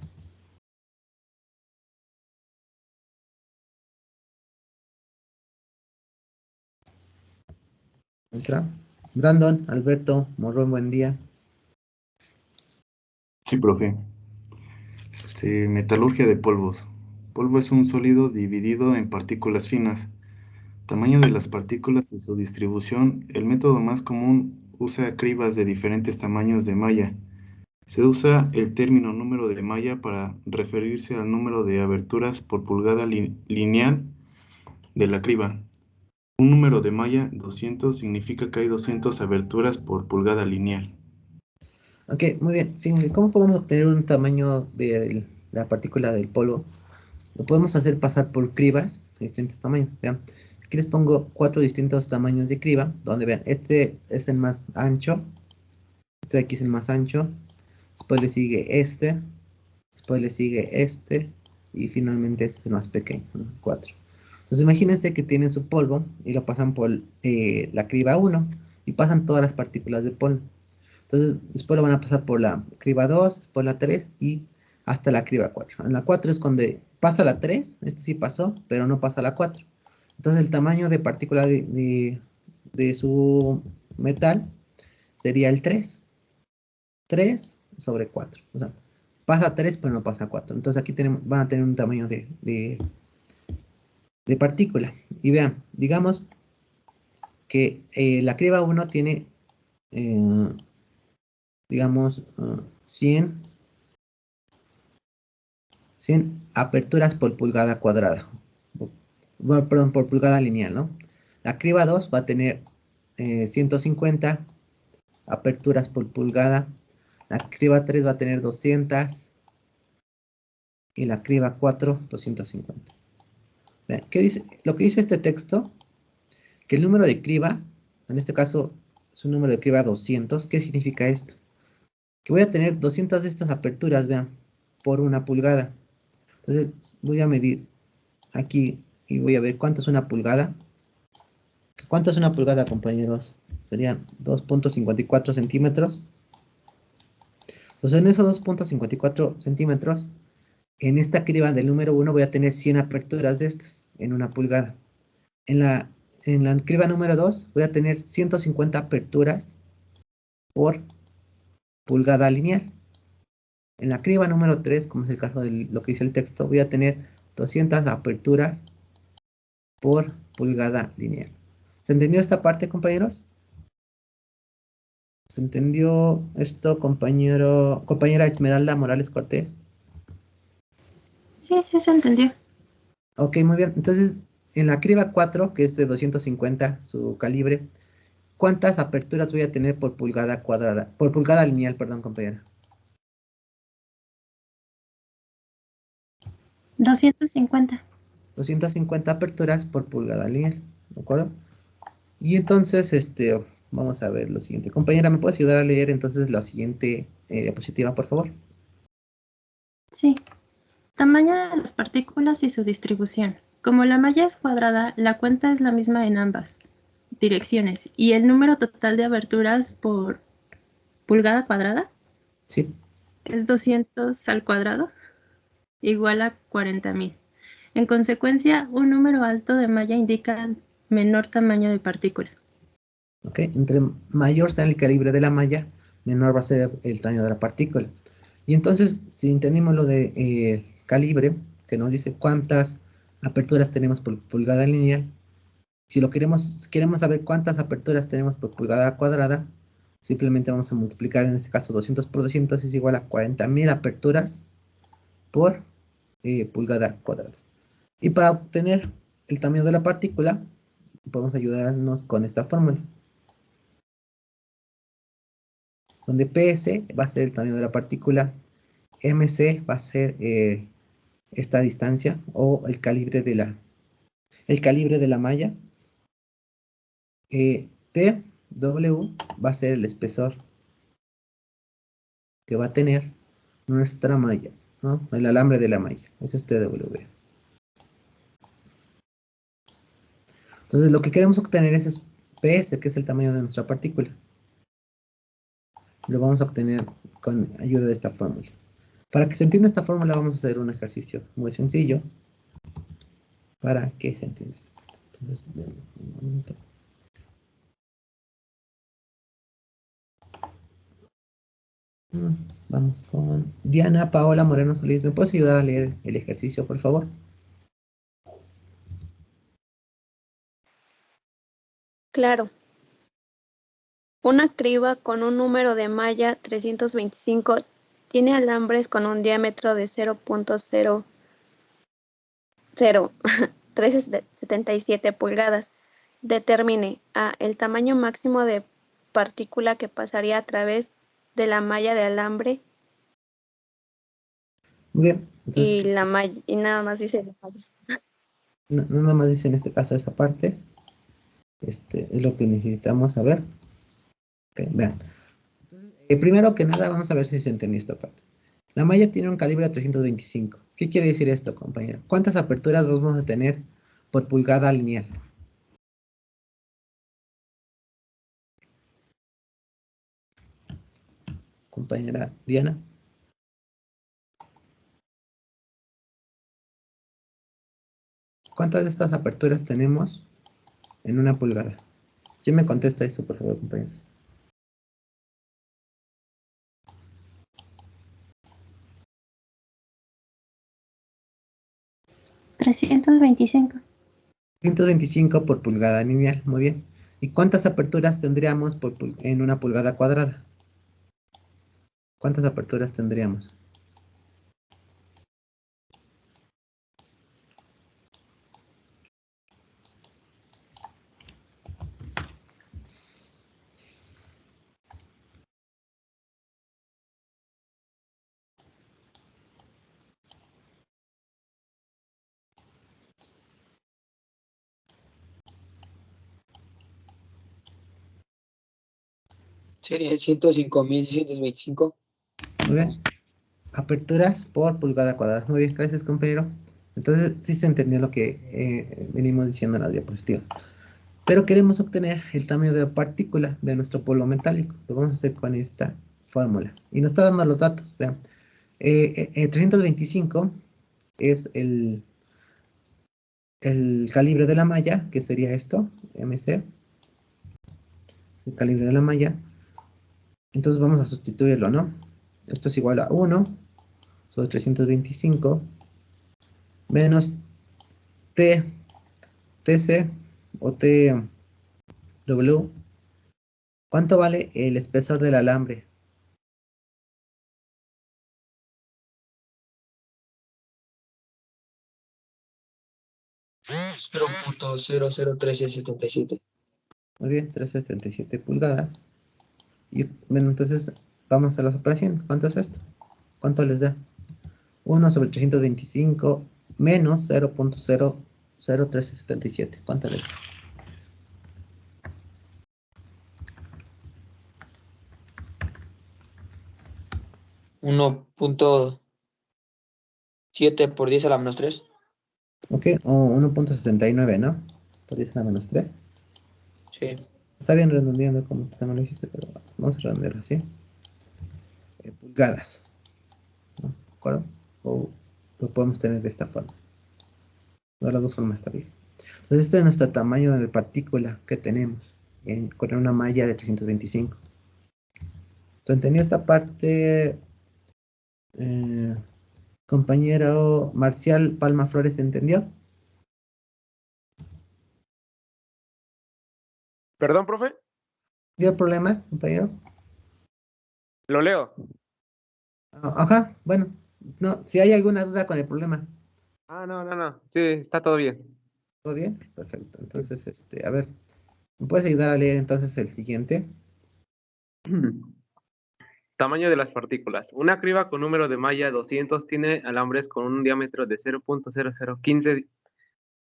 ¿Entra? Brandon Alberto Morrón, buen día. Sí, profe. Metalurgia de polvos. Polvo es un sólido dividido en partículas finas. Tamaño de las partículas y su distribución. El método más común usa cribas de diferentes tamaños de malla. Se usa el término número de malla para referirse al número de aberturas por pulgada lineal de la criba. Un número de malla 200 significa que hay 200 aberturas por pulgada lineal. Ok, muy bien. Fíjense, ¿cómo podemos obtener un tamaño de la partícula del polvo? Lo podemos hacer pasar por cribas de distintos tamaños. Vean, aquí les pongo 4 distintos tamaños de criba, donde vean, este es el más ancho, este de aquí es el más ancho, después le sigue este, después le sigue este, y finalmente este es el más pequeño, 4. Entonces imagínense que tienen su polvo y lo pasan por la criba 1 y pasan todas las partículas de polvo. Entonces después lo van a pasar por la criba 2, por la 3 y hasta la criba 4. En la 4 es cuando pasa la 3, este sí pasó, pero no pasa la 4. Entonces el tamaño de partícula de su metal sería el 3. 3 sobre 4. O sea, pasa 3 pero no pasa 4. Entonces aquí van a tener un tamaño de partícula. Y vean, digamos que la criba 1 tiene, digamos, 100 aperturas por pulgada cuadrada. Bueno, perdón, por pulgada lineal, ¿no? La criba 2 va a tener 150 aperturas por pulgada. La criba 3 va a tener 200. Y la criba 4, 250. Vean, ¿qué dice? Lo que dice este texto, que el número de criba, en este caso es un número de criba 200. ¿Qué significa esto? Que voy a tener 200 de estas aperturas, vean, por una pulgada. Entonces voy a medir aquí y voy a ver cuánto es una pulgada. ¿Cuánto es una pulgada, compañeros? Serían 2.54 centímetros. Entonces en esos 2.54 centímetros, en esta criba del número 1 voy a tener 100 aperturas de estas en una pulgada. En la criba número 2 voy a tener 150 aperturas por pulgada lineal. En la criba número 3, como es el caso de lo que dice el texto, voy a tener 200 aperturas por pulgada lineal. ¿Se entendió esta parte, compañeros? ¿Se entendió esto, compañera Esmeralda Morales Cortés? Sí, sí se entendió. Ok, muy bien. Entonces, en la criba 4, que es de 250 su calibre, ¿cuántas aperturas voy a tener por pulgada cuadrada? Por pulgada lineal, perdón, compañera. 250. 250 aperturas por pulgada lineal, ¿de acuerdo? Y entonces, vamos a ver lo siguiente. Compañera, ¿me puedes ayudar a leer entonces la siguiente diapositiva, por favor? Sí. Tamaño de las partículas y su distribución. Como la malla es cuadrada, la cuenta es la misma en ambas direcciones. ¿Y el número total de aberturas por pulgada cuadrada? Sí. Es 200 al cuadrado, igual a 40.000. En consecuencia, un número alto de malla indica menor tamaño de partícula. Ok, entre mayor sea el calibre de la malla, menor va a ser el tamaño de la partícula. Y entonces, si entendemos lo de calibre, que nos dice cuántas aperturas tenemos por pulgada lineal, si queremos saber cuántas aperturas tenemos por pulgada cuadrada, simplemente vamos a multiplicar, en este caso 200 por 200 es igual a 40.000 aperturas por pulgada cuadrada. Y para obtener el tamaño de la partícula, podemos ayudarnos con esta fórmula, donde PS va a ser el tamaño de la partícula, MC va a ser esta distancia o el calibre de la malla, TW va a ser el espesor que va a tener nuestra malla, ¿no? El alambre de la malla, ese es TW. Entonces lo que queremos obtener es PS, que es el tamaño de nuestra partícula. Lo vamos a obtener con ayuda de esta fórmula. Para que se entienda esta fórmula vamos a hacer un ejercicio muy sencillo para que se entienda esto. Entonces, un momento. Vamos con Diana Paola Moreno Solís. ¿Me puedes ayudar a leer el ejercicio, por favor? Claro. Una criba con un número de malla 325 tiene alambres con un diámetro de 0.00377 pulgadas. Determine A. El tamaño máximo de partícula que pasaría a través de la malla de alambre. Muy bien. Entonces, y nada más dice la malla. nada más dice en este caso esa parte. Es lo que necesitamos saber. Okay, vean. Primero que nada vamos a ver si se entendió esta parte. La malla tiene un calibre 325. ¿Qué quiere decir esto, compañero? ¿Cuántas aperturas vamos a tener por pulgada lineal? Compañera Diana. ¿Cuántas de estas aperturas tenemos en una pulgada? ¿Quién me contesta esto, por favor, compañeros? 325. 125 por pulgada lineal, muy bien. ¿Y cuántas aperturas tendríamos en una pulgada cuadrada? ¿Cuántas aperturas tendríamos? Sería 105.625. Muy bien. Aperturas por pulgada cuadrada. Muy bien, gracias, compañero. Entonces, sí se entendió lo que venimos diciendo en la diapositiva. Pero queremos obtener el tamaño de partícula de nuestro polvo metálico. Lo vamos a hacer con esta fórmula. Y nos está dando los datos, vean. 325 es el calibre de la malla, que sería esto, MC. Es el calibre de la malla. Entonces vamos a sustituirlo, ¿no? Esto es igual a 1 sobre 325 menos TC o W. ¿Cuánto vale el espesor del alambre? $0.00377. Muy bien, 377 pulgadas. Y bueno, entonces vamos a las operaciones. ¿Cuánto es esto? ¿Cuánto les da? 1 sobre 325 menos 0.00377. ¿Cuánto les da? 1.7 por 10 a la menos 3. Ok, o 1.69, ¿no? Por 10 a la menos 3. Sí. Está bien redondeando como tú no lo dijiste, pero vamos a redondearlo así. Pulgadas. ¿No? ¿De acuerdo? O lo podemos tener de esta forma. De las dos formas está bien. Entonces este es nuestro tamaño de partícula que tenemos con una malla de 325. ¿Tú entendió esta parte, compañero Marcial Palma Flores, entendió? ¿Perdón, profe? ¿Dio el problema, compañero? Lo leo. Ajá, bueno, no, si hay alguna duda con el problema. No. Sí, está todo bien. ¿Todo bien? Perfecto. Entonces, a ver, ¿me puedes ayudar a leer entonces el siguiente? Tamaño de las partículas. Una criba con número de malla 200 tiene alambres con un diámetro de 0.0015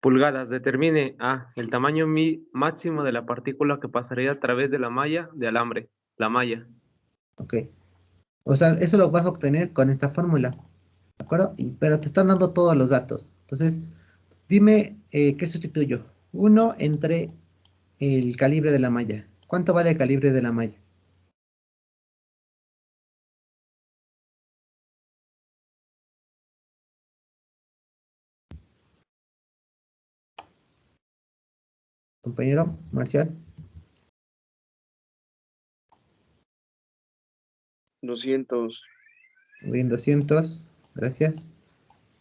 pulgadas. Determine A. El tamaño máximo de la partícula que pasaría a través de la malla de alambre. La malla. Ok. O sea, eso lo vas a obtener con esta fórmula. ¿De acuerdo? Pero te están dando todos los datos. Entonces, dime qué sustituyo. 1 entre el calibre de la malla. ¿Cuánto vale el calibre de la malla? Compañero Marcial. 200. Bien, 200. Gracias.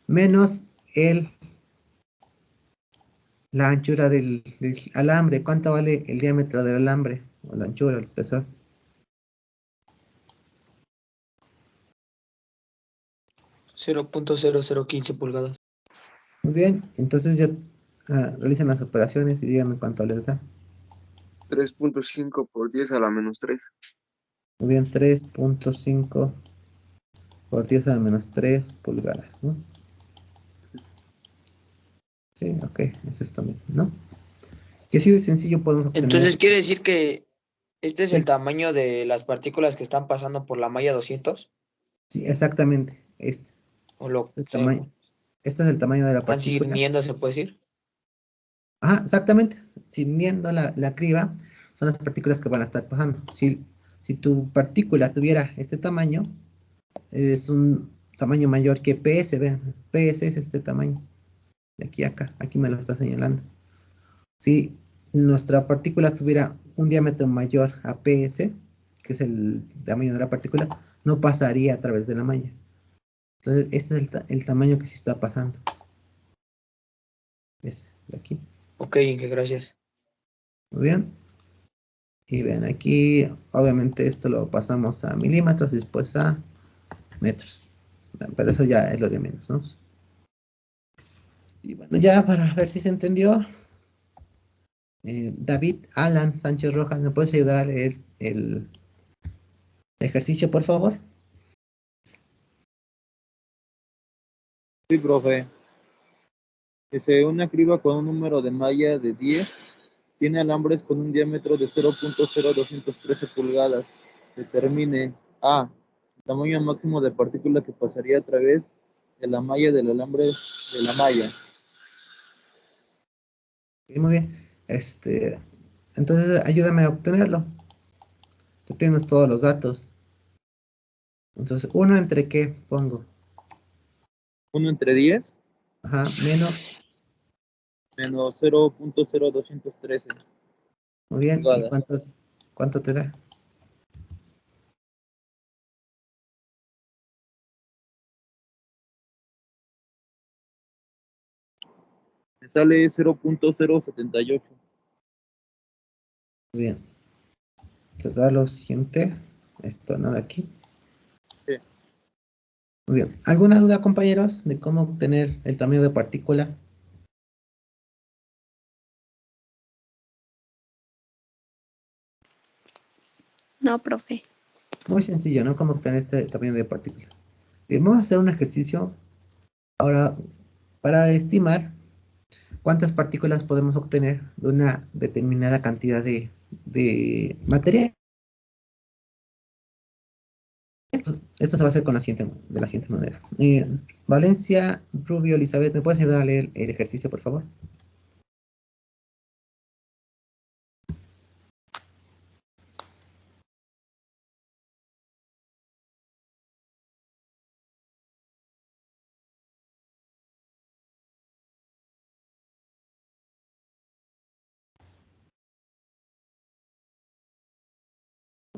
Menos la anchura del alambre. ¿Cuánto vale el diámetro del alambre? O la anchura, el espesor. 0.0015 pulgadas. Muy bien. Entonces ya realicen las operaciones y díganme cuánto les da. 3.5 por 10 a la menos 3. Muy bien, 3.5 por 10 a la menos 3 pulgadas, ¿no? Sí, ok, es esto mismo, ¿no? Y así de sencillo podemos obtener. Entonces quiere decir que este es Sí. el tamaño de las partículas que están pasando por la malla 200. Sí, exactamente. O lo Este es el tamaño. sí, Este es el tamaño de la están partícula. sirviendo, se puede decir. Ajá, exactamente. Siguiendo la criba, son las partículas que van a estar pasando. Si tu partícula tuviera este tamaño, es un tamaño mayor que PS, vean. PS es este tamaño. De aquí a acá. Aquí me lo está señalando. Si nuestra partícula tuviera un diámetro mayor a PS, que es el tamaño de la partícula, no pasaría a través de la malla. Entonces, este es el tamaño que sí está pasando. ¿Ves? De aquí. Ok, Inge, gracias. Muy bien. Y ven, aquí, obviamente, esto lo pasamos a milímetros y después a metros. Pero eso ya es lo de menos, ¿no? Y bueno, ya para ver si se entendió, David Alan Sánchez Rojas, ¿me puedes ayudar a leer el ejercicio, por favor? Sí, profe. Dice, una criba con un número de malla de 10 tiene alambres con un diámetro de 0.0213 pulgadas. Determine A. El tamaño máximo de partícula que pasaría a través de la malla del alambre de la malla. Sí, muy bien. Entonces, ayúdame a obtenerlo. Tú tienes todos los datos. Entonces, ¿1 entre qué pongo? 1 entre 10 Ajá, menos. menos 0.0213 Muy bien. ¿Y pulgadas. cuánto te da? Me sale 0.078. Bien. Se da lo siguiente. Esto nada aquí. Sí. Muy bien. ¿Alguna duda, compañeros, de cómo obtener el tamaño de partícula? No, profe. Muy sencillo, ¿no? Cómo obtener este tamaño de partícula. Bien, vamos a hacer un ejercicio ahora para estimar cuántas partículas podemos obtener de una determinada cantidad de material. Esto se va a hacer con la siguiente manera. Valencia, Rubio, Elizabeth, ¿me puedes ayudar a leer el ejercicio, por favor?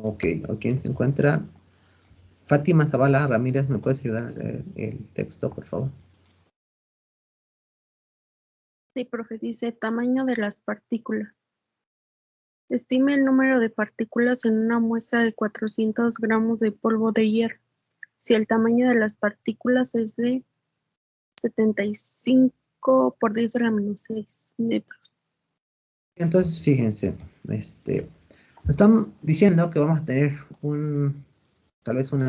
Ok, ¿o quién se encuentra? Fátima Zavala Ramírez, ¿me puedes ayudar a leer el texto, por favor? Sí, profe, dice tamaño de las partículas. Estime el número de partículas en una muestra de 400 gramos de polvo de hierro. Si el tamaño de las partículas es de 75 por 10 a la menos 6 metros. Entonces, fíjense, están diciendo que vamos a tener tal vez un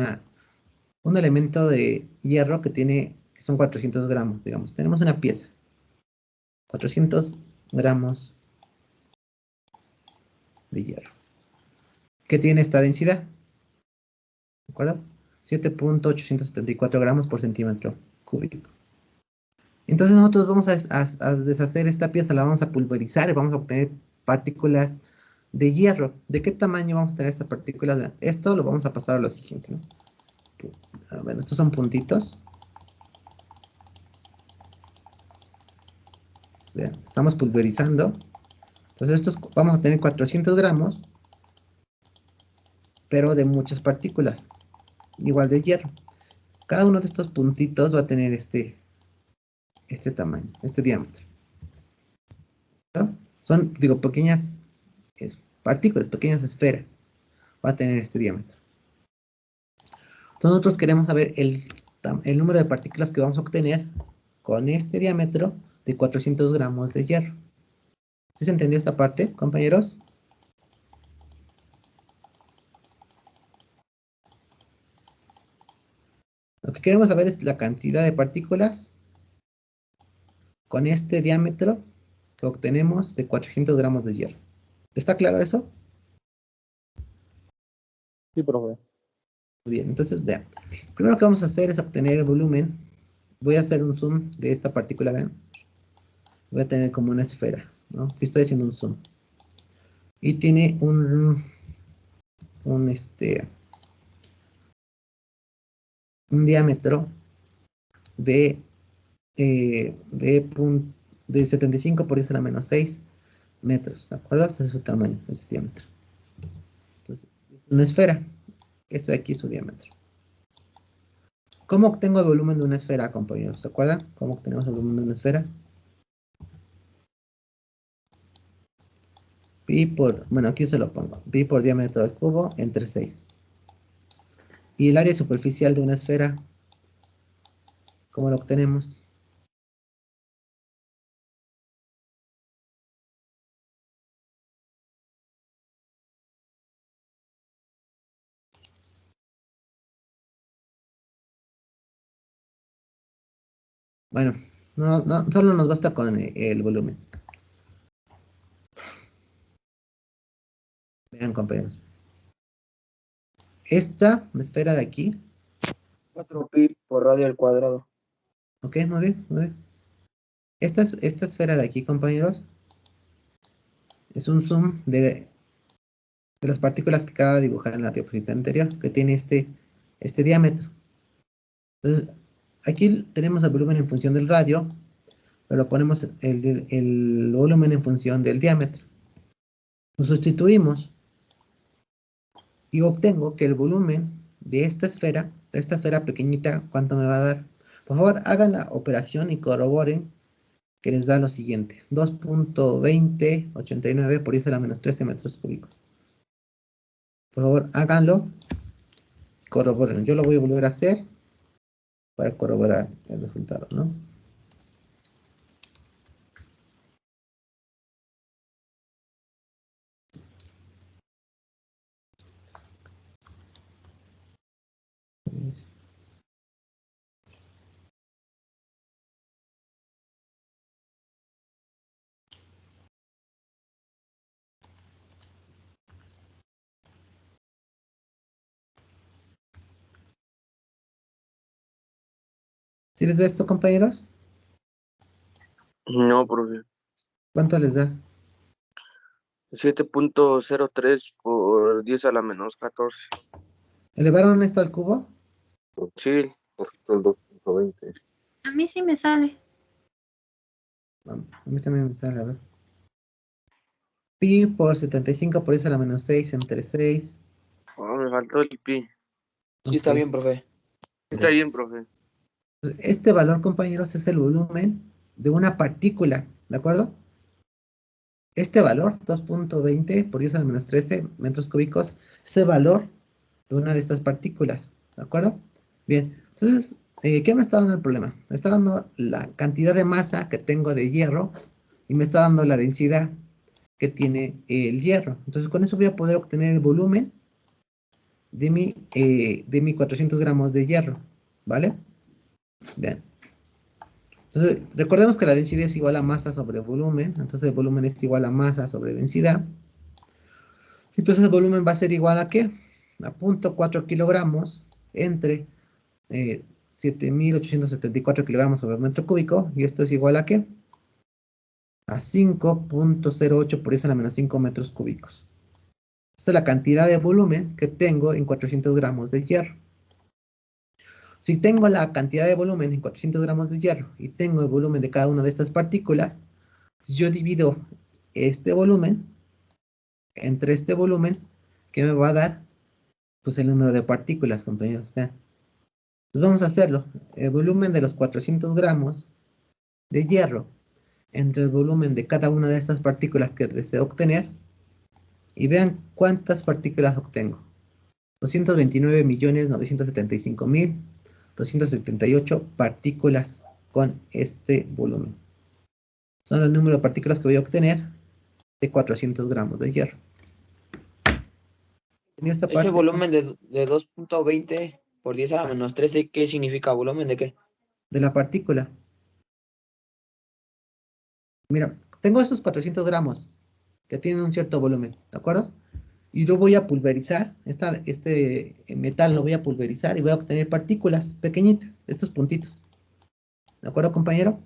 elemento de hierro que son 400 gramos, digamos. Tenemos una pieza, 400 gramos de hierro, que tiene esta densidad, ¿de acuerdo? 7.874 gramos por centímetro cúbico. Entonces nosotros vamos a deshacer esta pieza, la vamos a pulverizar y vamos a obtener partículas de hierro. ¿De qué tamaño vamos a tener estas partículas? Vean, esto lo vamos a pasar a lo siguiente, ¿no? Bueno, estos son puntitos. Vean, estamos pulverizando. Entonces vamos a tener 400 gramos, pero de muchas partículas, igual de hierro. Cada uno de estos puntitos va a tener este tamaño, este diámetro, ¿no? Son, digo, pequeñas partículas, pequeñas esferas. Va a tener este diámetro. Entonces nosotros queremos saber el número de partículas que vamos a obtener con este diámetro de 400 gramos de hierro. ¿Sí se entendió esta parte, compañeros? Lo que queremos saber es la cantidad de partículas con este diámetro que obtenemos de 400 gramos de hierro. ¿Está claro eso? Sí, profe. Muy bien, entonces vean. Lo primero que vamos a hacer es obtener el volumen. Voy a hacer un zoom de esta partícula, vean. Voy a tener como una esfera, ¿no? Aquí estoy haciendo un zoom. Y tiene un diámetro de 75 por 10 a la menos 6 metros, ¿de acuerdo? Ese es su tamaño, ese diámetro. Entonces, una esfera. Este de aquí es su diámetro. ¿Cómo obtengo el volumen de una esfera, compañeros? ¿Se acuerdan? ¿Cómo obtenemos el volumen de una esfera? Bueno, aquí se lo pongo. Pi por diámetro al cubo entre 6. Y el área superficial de una esfera, ¿cómo lo obtenemos? Bueno, no, solo nos basta con el volumen. Vean, compañeros. Esta esfera de aquí. 4 pi por radio al cuadrado. Ok, muy bien, muy bien. Esta esfera de aquí, compañeros, es un zoom de las partículas que acaba de dibujar en la diapositiva anterior, que tiene este diámetro. Entonces, aquí tenemos el volumen en función del radio, pero ponemos el volumen en función del diámetro. Lo sustituimos y obtengo que el volumen de esta esfera pequeñita, ¿cuánto me va a dar? Por favor, hagan la operación y corroboren que les da lo siguiente, 2.2089 por 10 a la menos 13 metros cúbicos. Por favor, háganlo, corroboren. Yo lo voy a volver a hacer para corroborar el resultado, ¿no? ¿Sí les da esto, compañeros? No, profe. ¿Cuánto les da? 7.03 por 10 a la menos 14. ¿Elevaron esto al cubo? Sí. Por el 2.20. A mí sí me sale. A mí también me sale, a ver. Pi por 75 por 10 a la menos 6 entre 6. Oh, me faltó el pi. Sí, está bien, profe. Está bien, profe. Este valor, compañeros, es el volumen de una partícula, ¿de acuerdo? Este valor, 2.20 por 10 a la menos 13 metros cúbicos, es el valor de una de estas partículas, ¿de acuerdo? Bien, entonces, ¿qué me está dando el problema? Me está dando la cantidad de masa que tengo de hierro y me está dando la densidad que tiene el hierro. Entonces, con eso voy a poder obtener el volumen de mi 400 gramos de hierro, ¿vale? Bien. Entonces, recordemos que la densidad es igual a masa sobre volumen. Entonces, el volumen es igual a masa sobre densidad. Entonces, el volumen va a ser igual a ¿qué? A 0.4 kilogramos entre 7.874 kilogramos sobre metro cúbico. Y esto es igual a ¿qué? A 5.08 por 10 a la menos 5 metros cúbicos. Esta es la cantidad de volumen que tengo en 400 gramos de hierro. Si tengo la cantidad de volumen en 400 gramos de hierro y tengo el volumen de cada una de estas partículas, si yo divido este volumen entre este volumen, ¿qué me va a dar? Pues el número de partículas, compañeros. Vean. Pues vamos a hacerlo. El volumen de los 400 gramos de hierro entre el volumen de cada una de estas partículas que deseo obtener. Y vean cuántas partículas obtengo. 229.975.278 partículas con este volumen. Son el número de partículas que voy a obtener de 400 gramos de hierro. Ese volumen de 2.20 por 10 a la menos 13, ¿qué significa? ¿Volumen de qué? De la partícula. Mira, tengo estos 400 gramos que tienen un cierto volumen, ¿de acuerdo? Y yo voy a pulverizar, este metal lo voy a pulverizar y voy a obtener partículas pequeñitas, estos puntitos. ¿De acuerdo, compañero?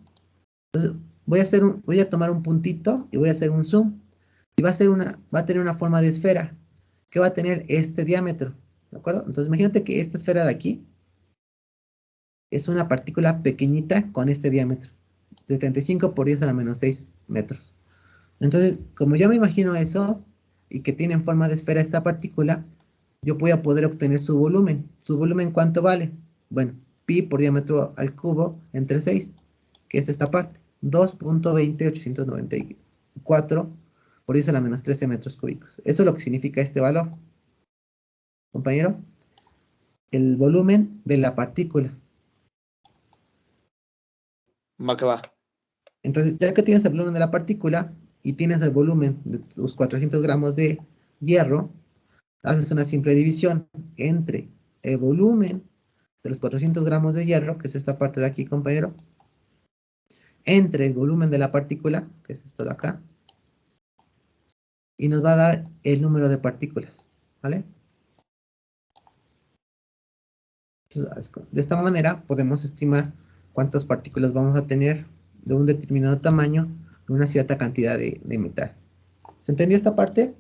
Entonces, voy a tomar un puntito y voy a hacer un zoom. Y va a tener una forma de esfera que va a tener este diámetro. ¿De acuerdo? Entonces, imagínate que esta esfera de aquí es una partícula pequeñita con este diámetro. 75 por 10 a la menos 6 metros. Entonces, como ya me imagino eso, y que tiene en forma de esfera esta partícula, yo voy a poder obtener su volumen. ¿Su volumen cuánto vale? Bueno, pi por diámetro al cubo entre 6, que es esta parte. 2.20894 por 10 a la menos 13 metros cúbicos. Eso es lo que significa este valor. Compañero, el volumen de la partícula. Va que va. Entonces, ya que tienes el volumen de la partícula y tienes el volumen de tus 400 gramos de hierro, haces una simple división entre el volumen de los 400 gramos de hierro, que es esta parte de aquí, compañero, entre el volumen de la partícula, que es esto de acá, y nos va a dar el número de partículas, ¿vale? Entonces, de esta manera podemos estimar cuántas partículas vamos a tener de un determinado tamaño de una cierta cantidad de metal. ¿Se entendió esta parte?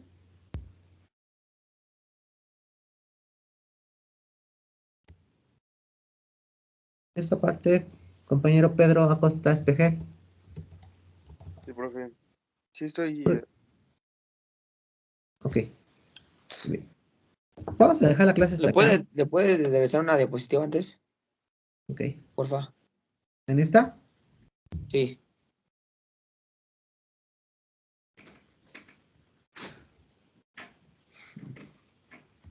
Esta parte, compañero Pedro Acosta Espejel. Sí, profe. Sí, estoy. Ok. Bien. Vamos a dejar la clase hasta acá. ¿Le puede regresar una diapositiva antes? Ok. Porfa. ¿En esta? Sí.